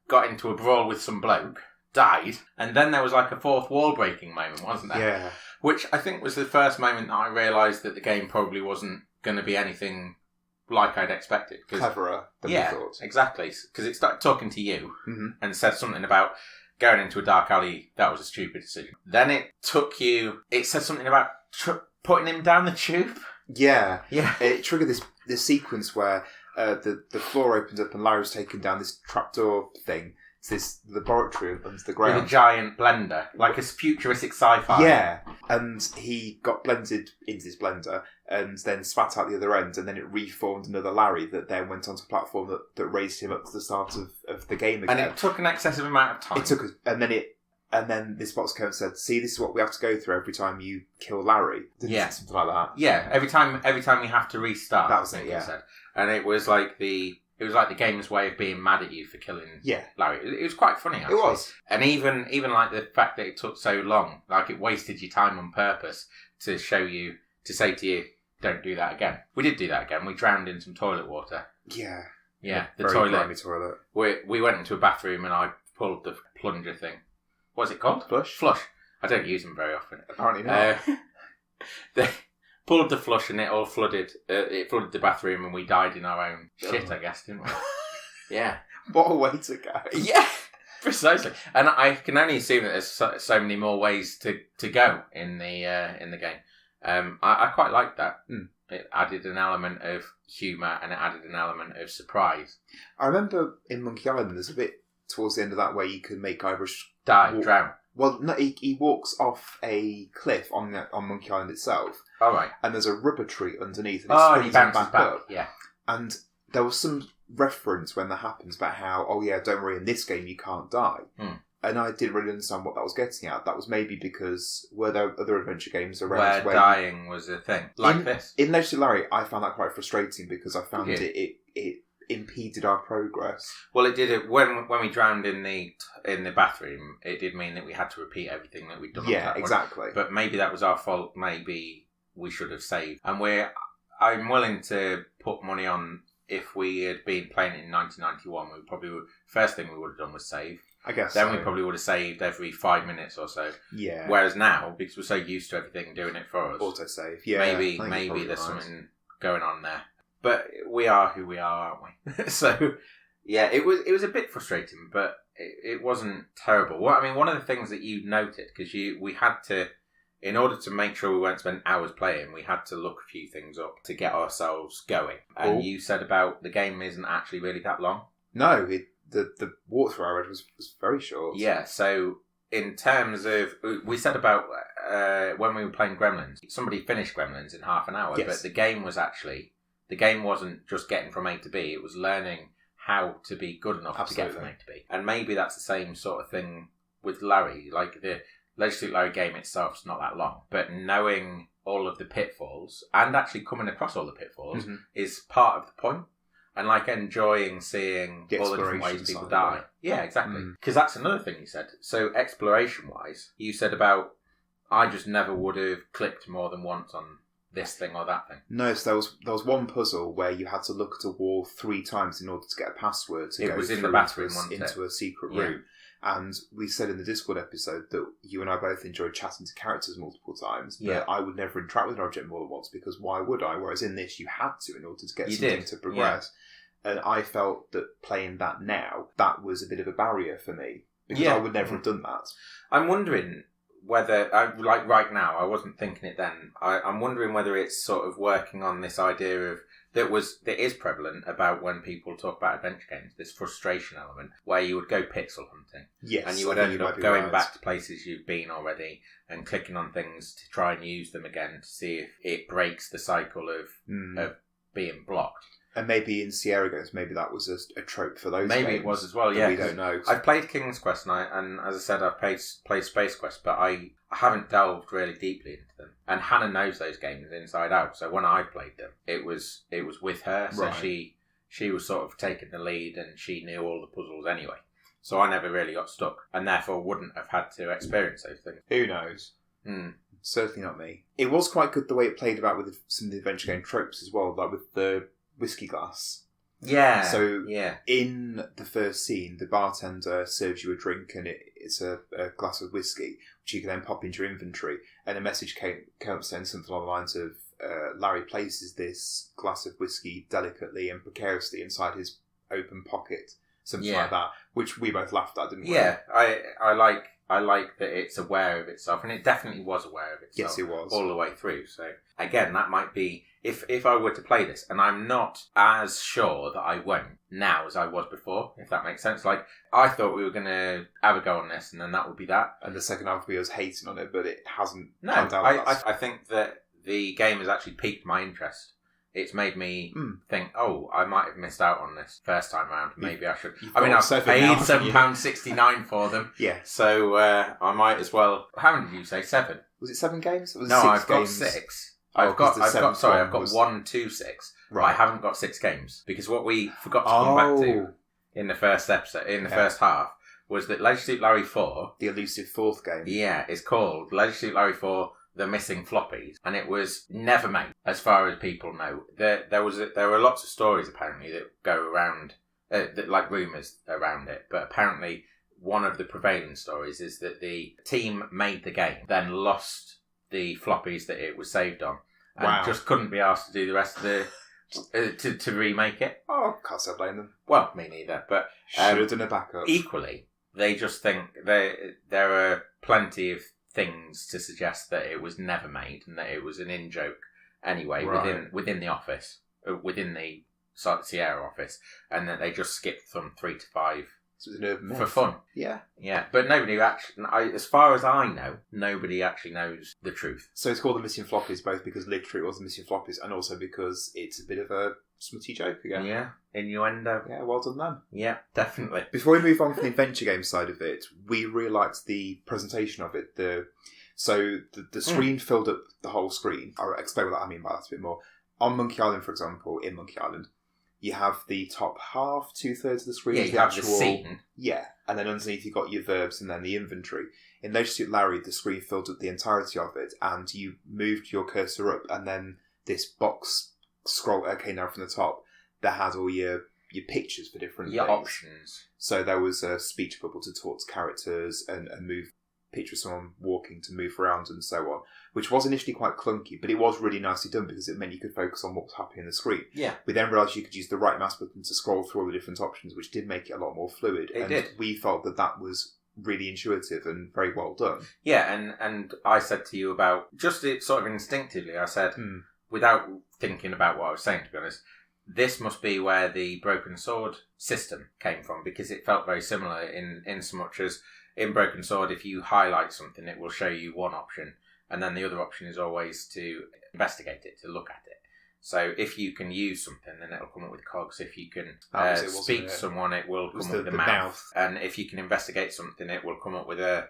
got into a brawl with some bloke, died, and then there was like a fourth wall breaking moment, wasn't there? Yeah. Which I think was the first moment that I realised that the game probably wasn't going to be anything like I'd expected. Cleverer than we thought. Exactly. Because it started talking to you and said something about going into a dark alley. That was a stupid decision. Then it said something about putting him down the tube. Yeah. It triggered this sequence where the floor opened up and Larry was taken down this trapdoor thing. This laboratory under the ground. With a giant blender, like a futuristic sci-fi. Yeah, and he got blended into this blender and then spat out the other end, and then it reformed another Larry that then went onto a platform that raised him up to the start of the game again. And it took an excessive amount of time. And then this box came and said, "See, this is what we have to go through every time you kill Larry." Something like that. Yeah, every time we have to restart. That was it. Yeah, said. And it was like the game's way of being mad at you for killing Larry. It was quite funny, actually. It was. And even like the fact that it took so long, like it wasted your time on purpose to say to you, don't do that again. We did do that again. We drowned in some toilet water. Yeah. Yeah, the very grimy toilet. We went into a bathroom and I pulled the plunger thing. What's it called? Flush. I don't use them very often. Apparently not. They pulled the flush and it all flooded. It flooded the bathroom and we died in our own shit, I guess, didn't we? Yeah. What a way to go. Yeah, precisely. And I can only assume that there's so many more ways to go in the game. I quite liked that. It added an element of humour and it added an element of surprise. I remember in Monkey Island, there's a bit towards the end of that where you can make Irish drown. Well, no, he walks off a cliff on Monkey Island itself. All right. And there's a rubber tree underneath. And he bounces back up. Yeah. And there was some reference when that happens about how, oh yeah, don't worry, in this game you can't die. And I didn't really understand what that was getting at. That was maybe because were there other adventure games around where dying was a thing like this? In Legislative Larry, I found that quite frustrating because I found it impeded our progress. Well, it did it when we drowned in the bathroom. It did mean that we had to repeat everything that we'd done. Yeah, exactly. But maybe that was our fault. Maybe we should have saved. And I'm willing to put money on if we had been playing it in 1991. We probably first thing we would have done was save. I guess. Then we probably would have saved every 5 minutes or so. Yeah. Whereas now, because we're so used to everything doing it for us, autosave. Yeah. Maybe there's something going on there. But we are who we are, aren't we? So, yeah, it was a bit frustrating, but it wasn't terrible. Well, I mean, one of the things that you noted, because we had to, in order to make sure we weren't spending hours playing, we had to look a few things up to get ourselves going. And you said about the game isn't actually really that long. No, the walkthrough I read was very short. Yeah, so in terms of, we said about when we were playing Gremlins, somebody finished Gremlins in half an hour, but the game wasn't just getting from A to B, it was learning how to be good enough to get from A to B. And maybe that's the same sort of thing with Larry. Like the Legislative Larry game itself is not that long, but knowing all of the pitfalls and actually coming across all the pitfalls is part of the point. And like enjoying seeing all the different ways people die. Yeah, exactly. Because that's another thing you said. So exploration-wise, you said about, I just never would have clicked more than once on this thing or that thing. No, so there was one puzzle where you had to look at a wall 3 times in order to get a password to go in the bathroom, into a secret room. And we said in the Discord episode that you and I both enjoyed chatting to characters multiple times, but I would never interact with an object more than once, because why would I? Whereas in this, you had to in order to get something to progress. Yeah. And I felt that playing that now, that was a bit of a barrier for me, because I would never have done that. I'm wondering whether, like right now, I wasn't thinking it then, I'm wondering whether it's sort of working on this idea of, that is prevalent about when people talk about adventure games, this frustration element, where you would go pixel hunting. Yes. And you would end up going back to places you've been already and clicking on things to try and use them again to see if it breaks the cycle of being blocked. And maybe in Sierra games, maybe that was a trope for those Maybe games. It was as well, yeah. We don't know. I've played King's Quest, and as I said, I've played Space Quest, but I haven't delved really deeply into them. And Hannah knows those games inside out, so when I played them, it was with her, so she was sort of taking the lead, and she knew all the puzzles anyway. So I never really got stuck, and therefore wouldn't have had to experience those things. Who knows? Certainly not me. It was quite good the way it played about with some of the adventure game tropes as well, like with the whiskey glass. Yeah. So in the first scene, the bartender serves you a drink, and it's a glass of whiskey, which you can then pop into your inventory. And a message came up saying something along the lines of, Larry places this glass of whiskey delicately and precariously inside his open pocket. Something like that, which we both laughed at, didn't we? Yeah, I like that it's aware of itself, and it definitely was aware of itself. Yes, it was. All the way through. So, again, that might be, if I were to play this, and I'm not as sure that I won't now as I was before, if that makes sense. Like, I thought we were going to have a go on this, and then that would be that. And the second half of me was hating on it, but it hasn't. No, I think that the game has actually piqued my interest. It's made me think, I might have missed out on this first time round. Maybe I should. I mean, I've paid £7.69 for them. Yeah. So I might as well. How many did you say? 7? Was it 7 games? Or was no, it 6 I've got games? 6. Oh, I've got 1, 2, 6. Right. I haven't got 6 games. Because what we forgot to come back to in the first episode, in the first half, was that Leisure Suit Larry 4... The elusive 4th game. Yeah, it's called Leisure Suit Larry 4... The Missing Floppies, and it was never made, as far as people know. There were lots of stories apparently that go around, like rumours around it. But apparently, one of the prevailing stories is that the team made the game, then lost the floppies that it was saved on, and just couldn't be asked to do the rest of the to remake it. Oh, can't say I blame them. Well, me neither. But should have done a backup. Equally, they just think there are plenty of things to suggest that it was never made and that it was an in-joke anyway within the office, within the Sierra office, and that they just skipped from 3 to 5 so it was an urban myth. For fun. Yeah. But nobody actually, as far as I know, nobody actually knows the truth. So it's called The Missing Floppies, both because literally it was The Missing Floppies and also because it's a bit of a smutty joke again. Yeah. Innuendo. Yeah, well done then. Yeah, definitely. Before we move on from the adventure game side of it, we really liked the presentation of it. The screen filled up the whole screen. I'll explain what I mean by that a bit more. On Monkey Island, for example, in Monkey Island, you have the top half, 2/3 of the screen. Yeah, you have the scene. Yeah, and then underneath you've got your verbs and then the inventory. In Leisure Suit Larry, the screen filled up the entirety of it, and you moved your cursor up, and then this box came down from the top that had all your pictures for different things. Options. So there was a speech bubble to talk to characters and move picture of someone walking to move around and so on, which was initially quite clunky, but it was really nicely done because it meant you could focus on what was happening on the screen. Yeah. We then realised you could use the right mouse button to scroll through all the different options, which did make it a lot more fluid. It did. We felt that was really intuitive and very well done. Yeah, and I said to you about, just it sort of instinctively, I said, without thinking about what I was saying, to be honest, this must be where the Broken Sword system came from, because it felt very similar in so much as in Broken Sword, if you highlight something, it will show you one option, and then the other option is always to investigate it, to look at it. So if you can use something, then it'll come up with cogs. If you can speak to someone, it will come up with a mouth. And if you can investigate something, it will come up with a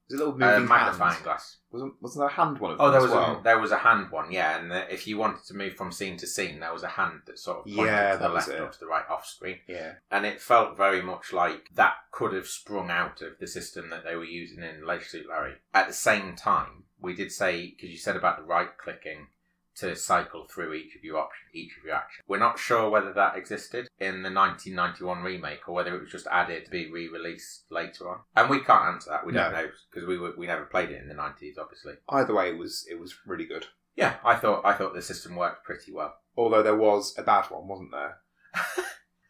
Was it a little moving magnifying hand? glass. Wasn't there a hand one of them there was a hand one, yeah. And if you wanted to move from scene to scene, there was a hand that sort of pointed to the left or to the right off screen. Yeah. And it felt very much like that could have sprung out of the system that they were using in Leisure Suit Larry. At the same time, we did say, because you said about the right-clicking to cycle through each of your actions. We're not sure whether that existed in the 1991 remake or whether it was just added to be re-released later on. And we can't answer that. We don't know because we never played it in the 90s, obviously. Either way, it was really good. Yeah, I thought the system worked pretty well. Although there was a bad one, wasn't there?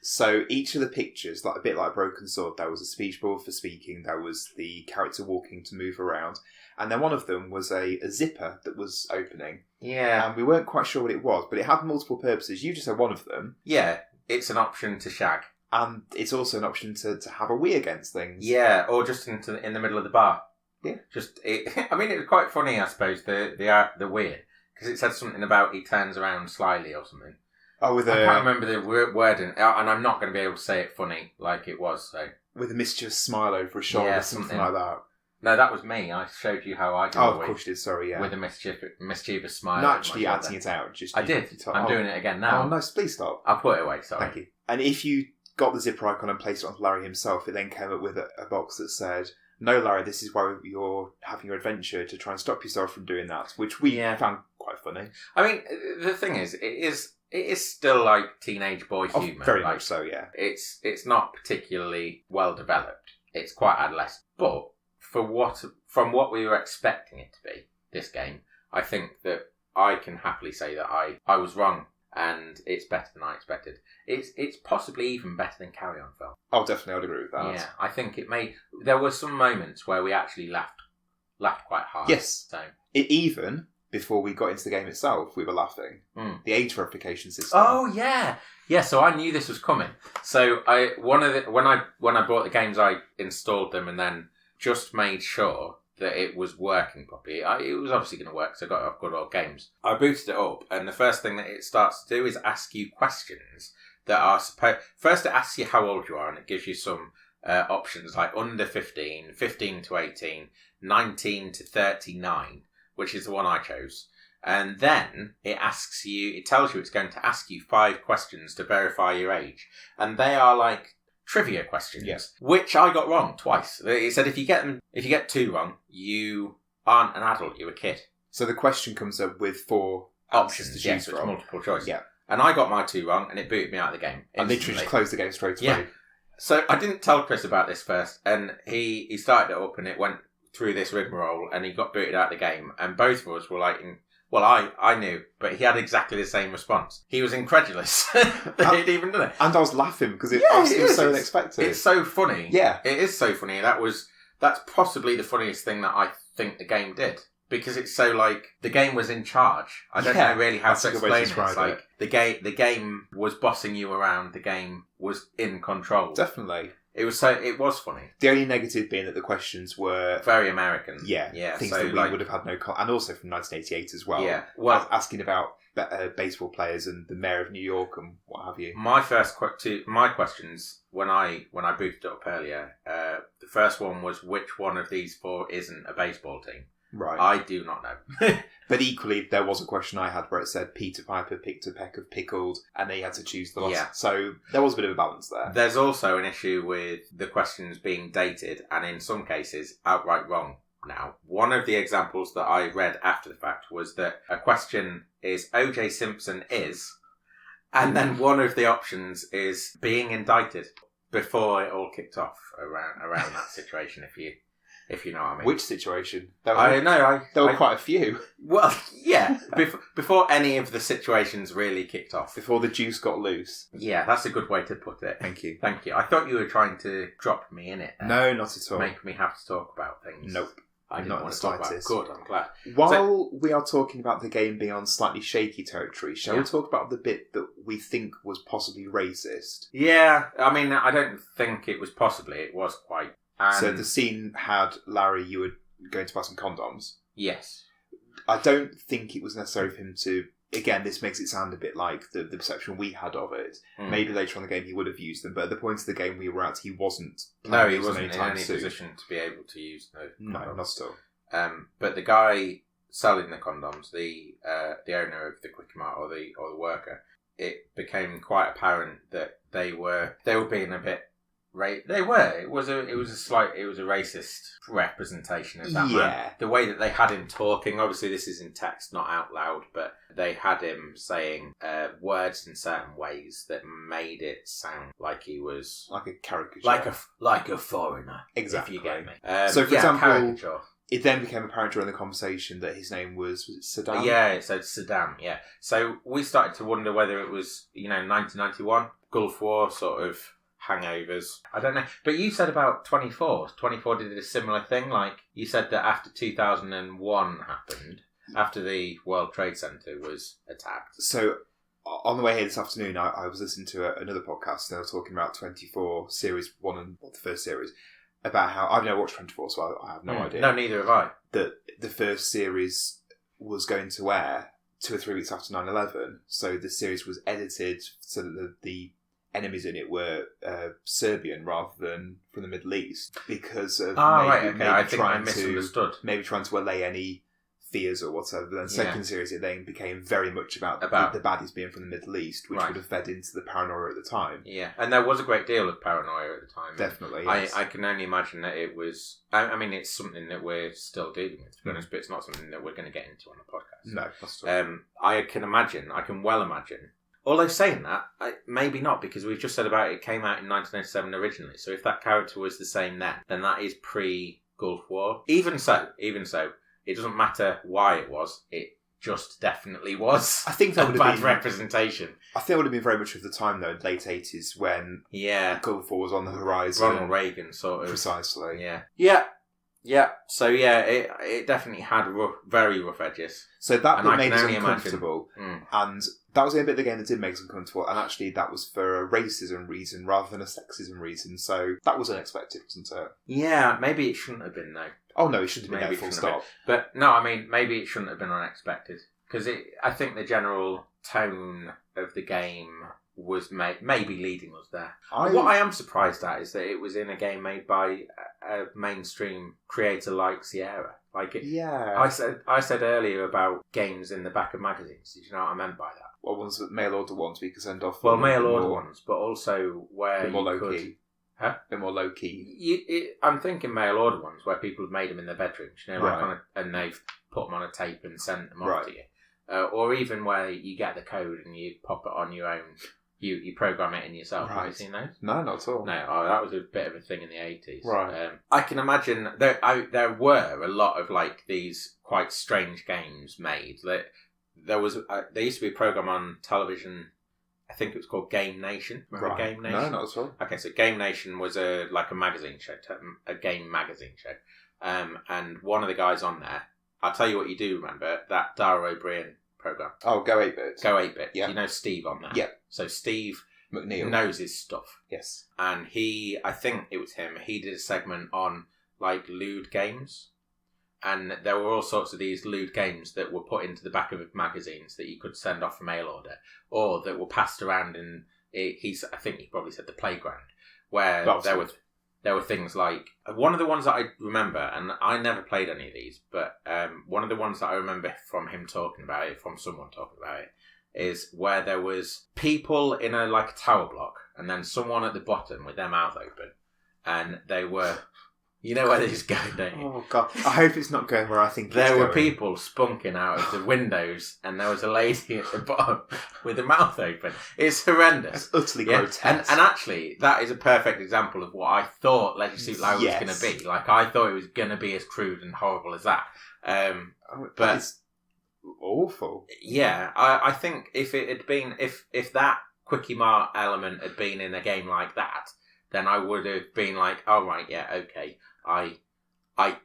So each of the pictures, like a bit like Broken Sword, there was a speech bubble for speaking, there was the character walking to move around, and then one of them was a zipper that was opening. Yeah. And we weren't quite sure what it was, but it had multiple purposes. You just said one of them. Yeah, it's an option to shag. And it's also an option to have a wee against things. Yeah, or just in the middle of the bar. Yeah. It was quite funny, I suppose, the weird, because it said something about he turns around slyly or something. Oh, I can't remember the word, and I'm not going to be able to say it funny like it was. So with a mischievous smile over his shoulder, something like that. No, that was me. I showed you how I do it. Oh, of course you did. Sorry, yeah. With a mischievous smile. Not actually acting it out. I did. I'm doing it again now. Oh, no, please stop. I'll put it away, sorry. Thank you. And if you got the zipper icon and placed it onto Larry himself, it then came up with a box that said, "No, Larry, this is why you're having your adventure to try and stop yourself from doing that," which we found quite funny. I mean, the thing is, it is still like teenage boy humour. Very much so, yeah. It's not particularly well developed. It's quite adolescent. But from what we were expecting it to be, this game, I think that I can happily say that I was wrong, and it's better than I expected. It's possibly even better than Carry On Film. Oh, definitely, I'd agree with that. Yeah, I think there were some moments where we actually laughed quite hard. Yes. So even before we got into the game itself, we were laughing. The age verification system. Oh yeah, yeah. So I knew this was coming. So when I bought the games, I installed them and then just made sure that it was working properly. It was obviously going to work, so I've got all games. I booted it up, and the first thing that it starts to do is ask you questions that are supposed. First, it asks you how old you are, and it gives you some options like under 15, 15 to 18, 19 to 39, which is the one I chose. And then it tells you it's going to ask you 5 questions to verify your age, and they are like trivia questions, which I got wrong twice. It said if you get 2 wrong, you aren't an adult, you're a kid. So the question comes up with 4 options to choose yes, from. It's multiple choice. Yeah. And I got my 2 wrong, and it booted me out of the game instantly. And literally just closed the game straight away. Yeah. So I didn't tell Chris about this first, and he started it up, and it went through this rigmarole, and he got booted out of the game, and both of us were like... Well, I knew, but he had exactly the same response. He was incredulous that he'd even done it. And I was laughing because it was so unexpected. It's so funny. Yeah. It is so funny. That's possibly the funniest thing that I think the game did. Because it's so like, the game was in charge. I don't know really how to explain it. It's like, the game was bossing you around. The game was in control. Definitely. It was funny. The only negative being that the questions were very American. Yeah, things that we would have had no... and also from 1988 as well. Yeah, well, asking about baseball players and the mayor of New York and what have you. My questions when I booted it up earlier, the first one was which one of these 4 isn't a baseball team. Right. I do not know. But equally, there was a question I had where it said Peter Piper picked a peck of pickled, and then you had to choose the last. Yeah. So there was a bit of a balance there. There's also an issue with the questions being dated, and in some cases, outright wrong now. One of the examples that I read after the fact was that a question is O.J. Simpson is, and then one of the options is being indicted before it all kicked off around that situation, if you know what I mean. Which situation? There were quite a few. Well, yeah. Before any of the situations really kicked off. Before the juice got loose. Yeah, that's a good way to put it. Thank you. Thank you. I thought you were trying to drop me in it. No, not at all. Make me have to talk about things. Nope. I didn't want to talk about it. Good, I'm glad. While we are talking about the game being on slightly shaky territory, shall we talk about the bit that we think was possibly racist? Yeah, I mean, I don't think it was possibly. It was quite... So the scene had Larry, you were going to buy some condoms. Yes. I don't think it was necessary for him to again, this makes it sound a bit like the perception we had of it. Maybe later on in the game he would have used them, but at the point of the game we were at, he wasn't. No, he wasn't in any position to be able to use those. No, not at all. But the guy selling the condoms, the owner of the Quickie Mart or the worker, it became quite apparent that they were being a bit. They were. It was a racist representation of that man. The way that they had him talking. Obviously, this is in text, not out loud, but they had him saying words in certain ways that made it sound like he was like a caricature, like a foreigner. Exactly. If you get me. So, for example, caricature. It then became apparent during the conversation that his name was it Saddam? Yeah, it said Saddam. Yeah. So we started to wonder whether it was 1991 Gulf War sort of hangovers. I don't know. But you said about 24. 24 did a similar thing. Like, you said that after 2001 happened, after the World Trade Center was attacked. So, on the way here this afternoon, I was listening to another podcast, and they were talking about 24 Series 1 and the first series, about how... I've never watched 24, so I have no idea. No, neither have I. That the first series was going to air 2 or 3 weeks after 9/11, so the series was edited so that the enemies in it were Serbian rather than from the Middle East, because of maybe trying to allay any fears or whatever. But then second series, it then became very much about the baddies being from the Middle East, which would have fed into the paranoia at the time. Yeah, and there was a great deal of paranoia at the time. Definitely, yes. I can only imagine that it was... I mean, it's something that we're still dealing with, to be honest, but it's not something that we're going to get into on the podcast. No, that's true. I can well imagine... Although saying that, maybe not, because we've just said about it came out in 1987 originally. So if that character was the same then that is pre-Gulf War. Even so, it doesn't matter why it was. It just definitely was. I think that would have been representation. I think it would have been very much of the time though, late 80s, when Gulf War was on the horizon. Ronald Reagan sort of. Precisely. Yeah. So it definitely had very rough edges. So that made us uncomfortable, and that was a bit of the game that did make us uncomfortable. And actually, that was for a racism reason rather than a sexism reason. So that was unexpected, wasn't it? Yeah, maybe it shouldn't have been though. Oh no, it shouldn't have been there, full stop. But no, I mean, maybe it shouldn't have been unexpected, because I think the general tone of the game was maybe leading us there. What I am surprised at is that it was in a game made by a mainstream creator like Sierra. I said earlier about games in the back of magazines. Did you know what I meant by that? What ones? Mail order ones we could send off. Well, mail order ones, but also where more you low could. Key. Huh? A bit more low key. I'm thinking mail order ones where people have made them in their bedrooms, and they've put them on a tape and sent them off to you. Or even where you get the code and you pop it on your own. You program it in yourself. Have you seen those? No, not at all. No, that was a bit of a thing in the 80s. Right. I can imagine there were a lot of these quite strange games made. There used to be a program on television. I think it was called Game Nation. Remember Game Nation? No, not at all. Okay, so Game Nation was a magazine show, a game magazine show. And one of the guys on there, I'll tell you what you do remember, that Dara O'Brien program. Oh, Go 8-Bit. Go 8-Bit. Yeah. You know Steve on that? Yeah. So Steve McNeil knows his stuff. Yes. And I think it was him, he did a segment on lewd games. And there were all sorts of these lewd games that were put into the back of magazines that you could send off for mail order, or that were passed around in, I think he probably said the playground, where there were things like, one of the ones that I remember, and I never played any of these, but one of the ones that I remember from him talking about it, from someone talking about it, is where there was people in a tower block, and then someone at the bottom with their mouth open, and they were... You know where this is going, don't you? Oh, God. I hope it's not going where I think there were people spunking out of the windows, and there was a lady at the bottom with her mouth open. It's horrendous. It's utterly grotesque. And actually, that is a perfect example of what I thought Leisure Suit Larry was going to be. I thought it was going to be as crude and horrible as that. But it's awful. Yeah, I think if it had been... If that Quickie Mart element had been in a game like that, then I would have been like, oh, right, yeah, okay, I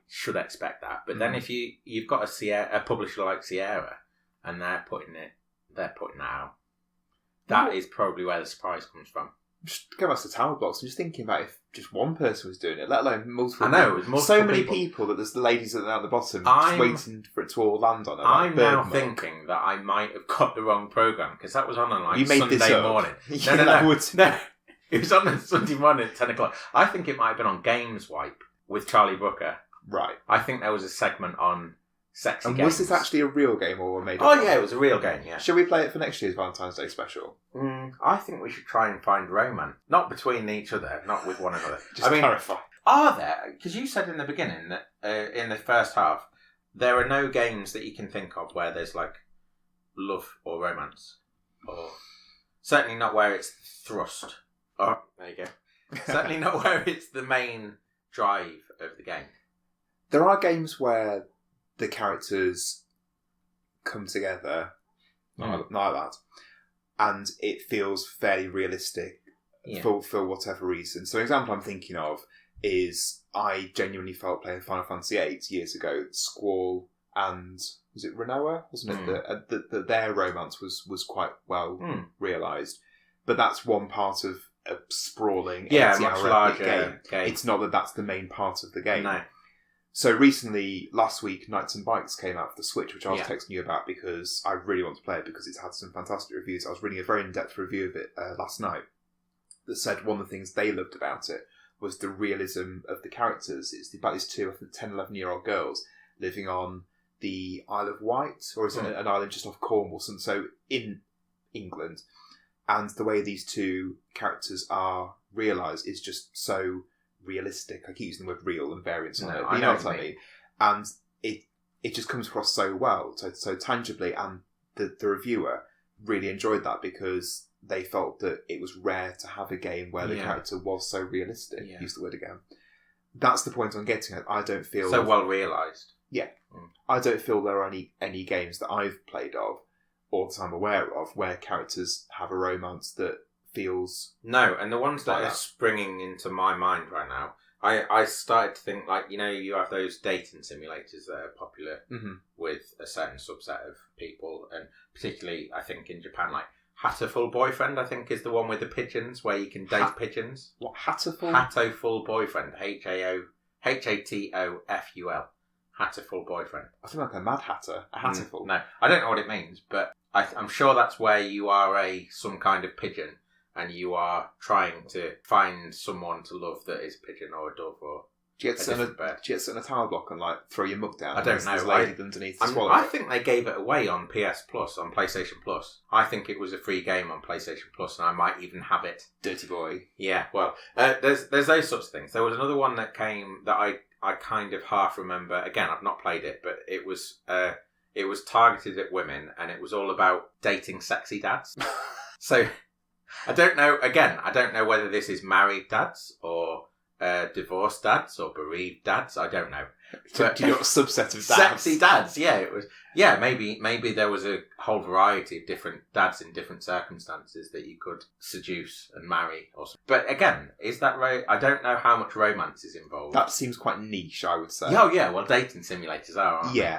should expect that. But then if you've got a publisher like Sierra, and they're putting that out, that is probably where the surprise comes from. Just go back to the tower blocks and just thinking about if just one person was doing it, let alone multiple. I know, it was multiple so many people that there's the ladies at the bottom just waiting for it to all land on her. I'm now thinking that I might have got the wrong programme, because that was on you made Sunday this up. morning. No. It was on a Sunday morning at 10 o'clock. I think it might have been on Games Wipe with Charlie Brooker. Right. I think there was a segment on sexy and games. Was this actually a real game or made up? Oh, yeah, it was a real game, yeah. Shall we play it for next year's Valentine's Day special? I think we should try and find romance. Not between each other, not with one another. Just clarify. Are there, because you said in the beginning that in the first half, there are no games that you can think of where there's like love or romance. Or certainly not where it's thrust. Oh, there you go. Certainly not where it's the main drive of the game. There are games where the characters come together, not like that, and it feels fairly realistic for whatever reason. So an example I'm thinking of is I genuinely felt playing Final Fantasy VIII years ago, Squall and was it Renoa? Wasn't it that their romance was quite well realised? But that's one part of a sprawling, much larger game. It's not that that's the main part of the game. No. So recently, last week, Knights and Bikes came out for the Switch, which I was texting you about because I really want to play it because it's had some fantastic reviews. I was reading a very in-depth review of it last night that said one of the things they loved about it was the realism of the characters. It's about these two, I think, 10, 11-year-old girls living on the Isle of Wight, or is it an island just off Cornwall, so in England. And the way these two characters are realised is just so realistic. I keep using the word real and variance on it, but you know what I mean. And it just comes across so well, so tangibly, and the reviewer really enjoyed that because they felt that it was rare to have a game where the character was so realistic. Use the word again. That's the point I'm getting at. I don't feel so well realised. Yeah, I don't feel there are any games that I've played of or that I'm aware of where characters have a romance that feels... No, and the ones that are springing into my mind right now, I started to think, like, you know, you have those dating simulators that are popular with a certain subset of people, and particularly, I think, in Japan, like, Hatoful Boyfriend, I think, is the one with the pigeons, where you can date pigeons. What, Hatoful? Hatoful Boyfriend, Hatoful. Hatoful Boyfriend. I feel like a Mad Hatter. A Hatoful. No, I don't know what it means, but I'm sure that's where you are some kind of pigeon, and you are trying to find someone to love that is a pigeon or a dove or do you get sit on a tower block and like throw your mug down? I don't know. Underneath to swallow I think they gave it away on PS Plus, on PlayStation Plus. I think it was a free game on PlayStation Plus, and I might even have it. Dirty boy. Yeah, well, there's those sorts of things. There was another one that came that I kind of half remember. Again, I've not played it, but it was targeted at women, and it was all about dating sexy dads. So I don't know. Again, I don't know whether this is married dads or divorced dads or bereaved dads. I don't know. But you got a subset of dads. Sexy dads. Yeah, it was. Yeah, maybe there was a whole variety of different dads in different circumstances that you could seduce and marry. Or something. But again, is that right? I don't know how much romance is involved. That seems quite niche, I would say. Oh yeah, well, dating simulators are, aren't they?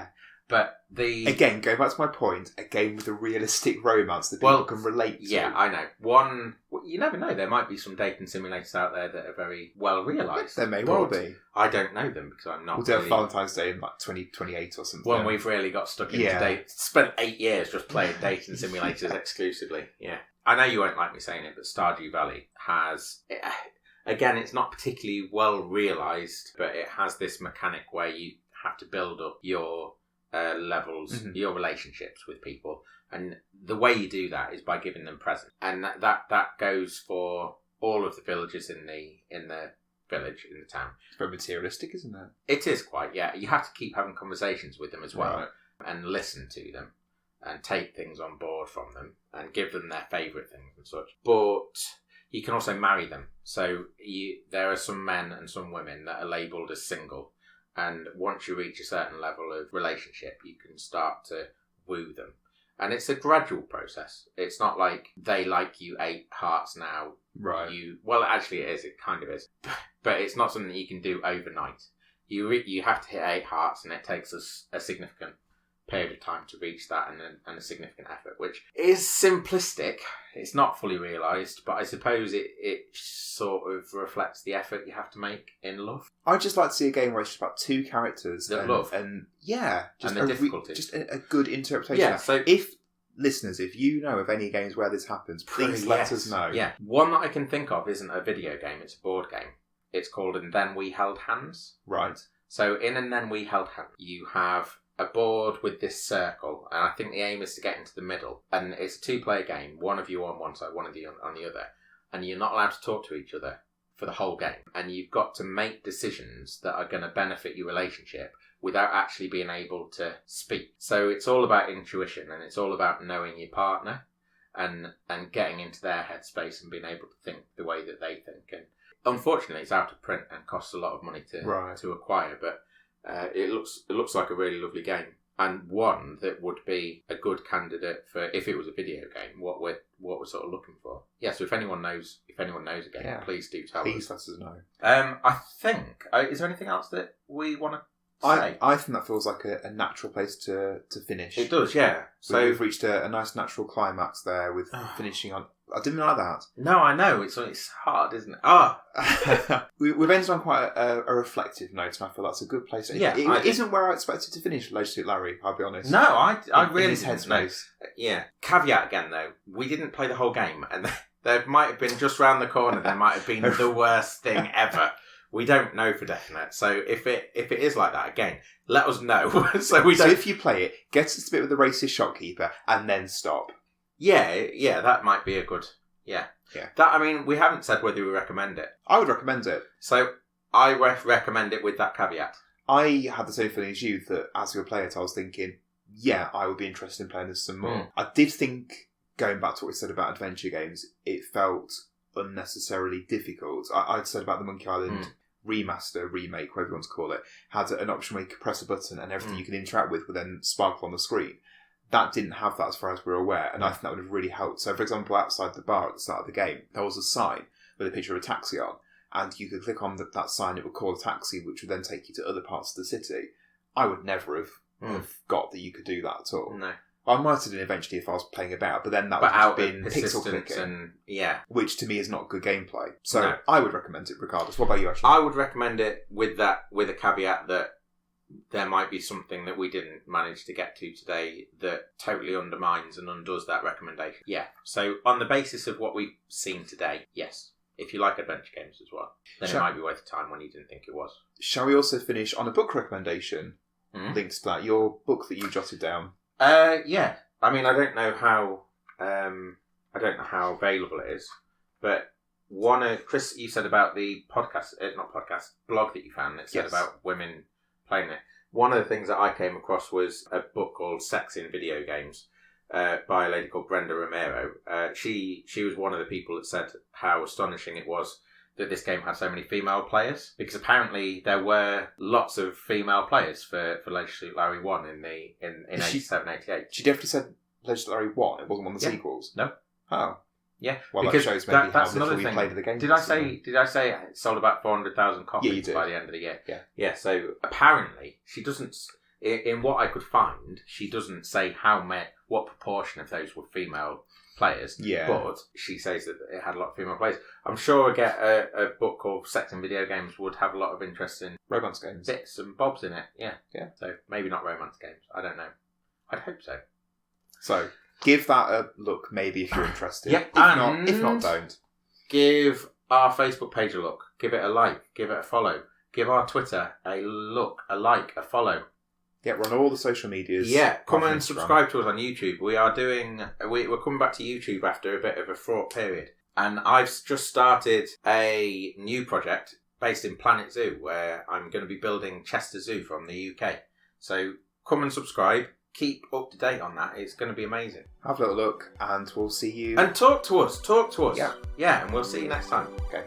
But again, going back to my point, a game with a realistic romance that people can relate to. Yeah, I know. You never know. There might be some dating simulators out there that are very well realised. There may well be. I don't know them because I'm not. We'll do a Valentine's Day in like 2028 or something. When we've really got stuck into spent 8 years just playing dating simulators exclusively. Yeah, I know you won't like me saying it, but Stardew Valley has. Again, it's not particularly well realised, but it has this mechanic where you have to build up your levels, your relationships with people, and the way you do that is by giving them presents, and that goes for all of the villagers in the village, in the town. It's very materialistic, isn't it? It is quite, yeah. You have to keep having conversations with them as well, and listen to them, and take things on board from them, and give them their favourite things and such. But you can also marry them. So there are some men and some women that are labelled as single. And once you reach a certain level of relationship, you can start to woo them. And it's a gradual process. It's not like they like you 8 hearts now. Right. Well, actually it is. It kind of is. But it's not something that you can do overnight. You have to hit 8 hearts, and it takes a significant period of time to reach that and a significant effort, which is simplistic. It's not fully realised, but I suppose it sort of reflects the effort you have to make in love. I'd just like to see a game where it's just about two characters that love. And yeah, just and the difficulties. Just a good interpretation. Yeah, so Listeners, if you know of any games where this happens, please let us know. Yeah. One that I can think of isn't a video game, it's a board game. It's called And Then We Held Hands. Right. So in And Then We Held Hands, you have a board with this circle, and I think the aim is to get into the middle. And it's a 2-player game, one of you on one side, one of you on the other. And you're not allowed to talk to each other for the whole game. And you've got to make decisions that are going to benefit your relationship without actually being able to speak. So it's all about intuition, and it's all about knowing your partner and getting into their headspace and being able to think the way that they think. And unfortunately, it's out of print and costs a lot of money to acquire, but it looks like a really lovely game, and one that would be a good candidate for, if it was a video game, what we're sort of looking for. Yeah, so if anyone knows a game, please do tell us. Please let us know. I think, is there anything else that we want to say? I think that feels like a natural place to finish. It does, yeah. So we've reached a nice natural climax there with finishing on. I didn't like that. No, I know. It's hard, isn't it? We've ended on quite a reflective note, and I feel that's a good place. Yeah, it isn't where I expected to finish Leisure Larry, I'll be honest. No, I really didn't. Headspace. Yeah. Caveat again, though. We didn't play the whole game, and there might have been, just round the corner, there might have been the worst thing ever. We don't know for definite. So if it is like that, again, let us know. So if you play it, get to the bit with the racist shopkeeper, and then stop. Yeah, that might be a good... Yeah. That, I mean, we haven't said whether we recommend it. I would recommend it. So, I recommend it with that caveat. I had the same feeling as you, that as we were playing it, I was thinking, yeah, I would be interested in playing this some more. I did think, going back to what we said about adventure games, it felt unnecessarily difficult. I'd said about the Monkey Island remaster, remake, whatever you want to call it, had an option where you could press a button and everything you could interact with would then sparkle on the screen. That didn't have that as far as we're aware, and I think that would have really helped. So, for example, outside the bar at the start of the game, there was a sign with a picture of a taxi on, and you could click on that sign, it would call a taxi, which would then take you to other parts of the city. I would never have got that you could do that at all. No. I might have done eventually if I was playing about, but then that would have been pixel clicking, which to me is not good gameplay. So I would recommend it regardless. What about you, Ashley? I would recommend it with a caveat that there might be something that we didn't manage to get to today that totally undermines and undoes that recommendation. Yeah. So on the basis of what we've seen today, yes. If you like adventure games as well, then it might be worth your time when you didn't think it was. Shall we also finish on a book recommendation linked to that? Your book that you jotted down. Yeah. I mean, I don't know how available it is, but Chris, you said about the blog that you found that said about women playing it. One of the things that I came across was a book called Sex in Video Games by a lady called Brenda Romero. She was one of the people that said how astonishing it was that this game had so many female players, because apparently there were lots of female players for Leisure Suit Larry 1 in 87, 88. She definitely said Leisure Suit Larry 1. It wasn't one of the sequels. No. Oh. Yeah, well, because that shows maybe how little we played of the game. Did I say it sold about 400,000 copies by the end of the year? Yeah. So apparently she doesn't. In what I could find, she doesn't say what proportion of those were female players. Yeah. But she says that it had a lot of female players. I'm sure a book called Sex and Video Games would have a lot of interesting romance games, bits and bobs in it. Yeah. So maybe not romance games. I don't know. I'd hope so. So. Give that a look, maybe, if you're interested. Yeah, if not, don't. Give our Facebook page a look. Give it a like. Give it a follow. Give our Twitter a look, a like, a follow. Yeah, we're on all the social medias. Yeah, come and subscribe to us on YouTube. We're coming back to YouTube after a bit of a fraught period. And I've just started a new project based in Planet Zoo, where I'm going to be building Chester Zoo from the UK. So come and subscribe. Keep up to date on that. It's going to be amazing. Have a little look, and we'll see you. And talk to us. Yeah, and we'll see you next time. Okay.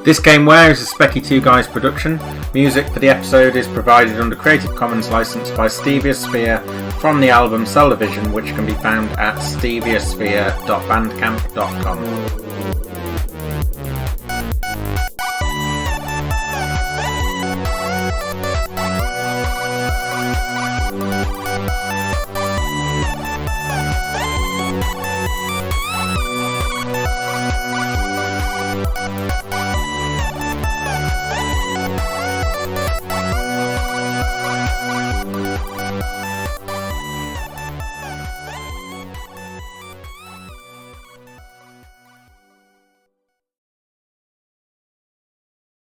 This Gameware is a Specky 2 Guys production. Music for the episode is provided under Creative Commons license by Steviosphere from the album Cell Division, which can be found at steviosphere.bandcamp.com.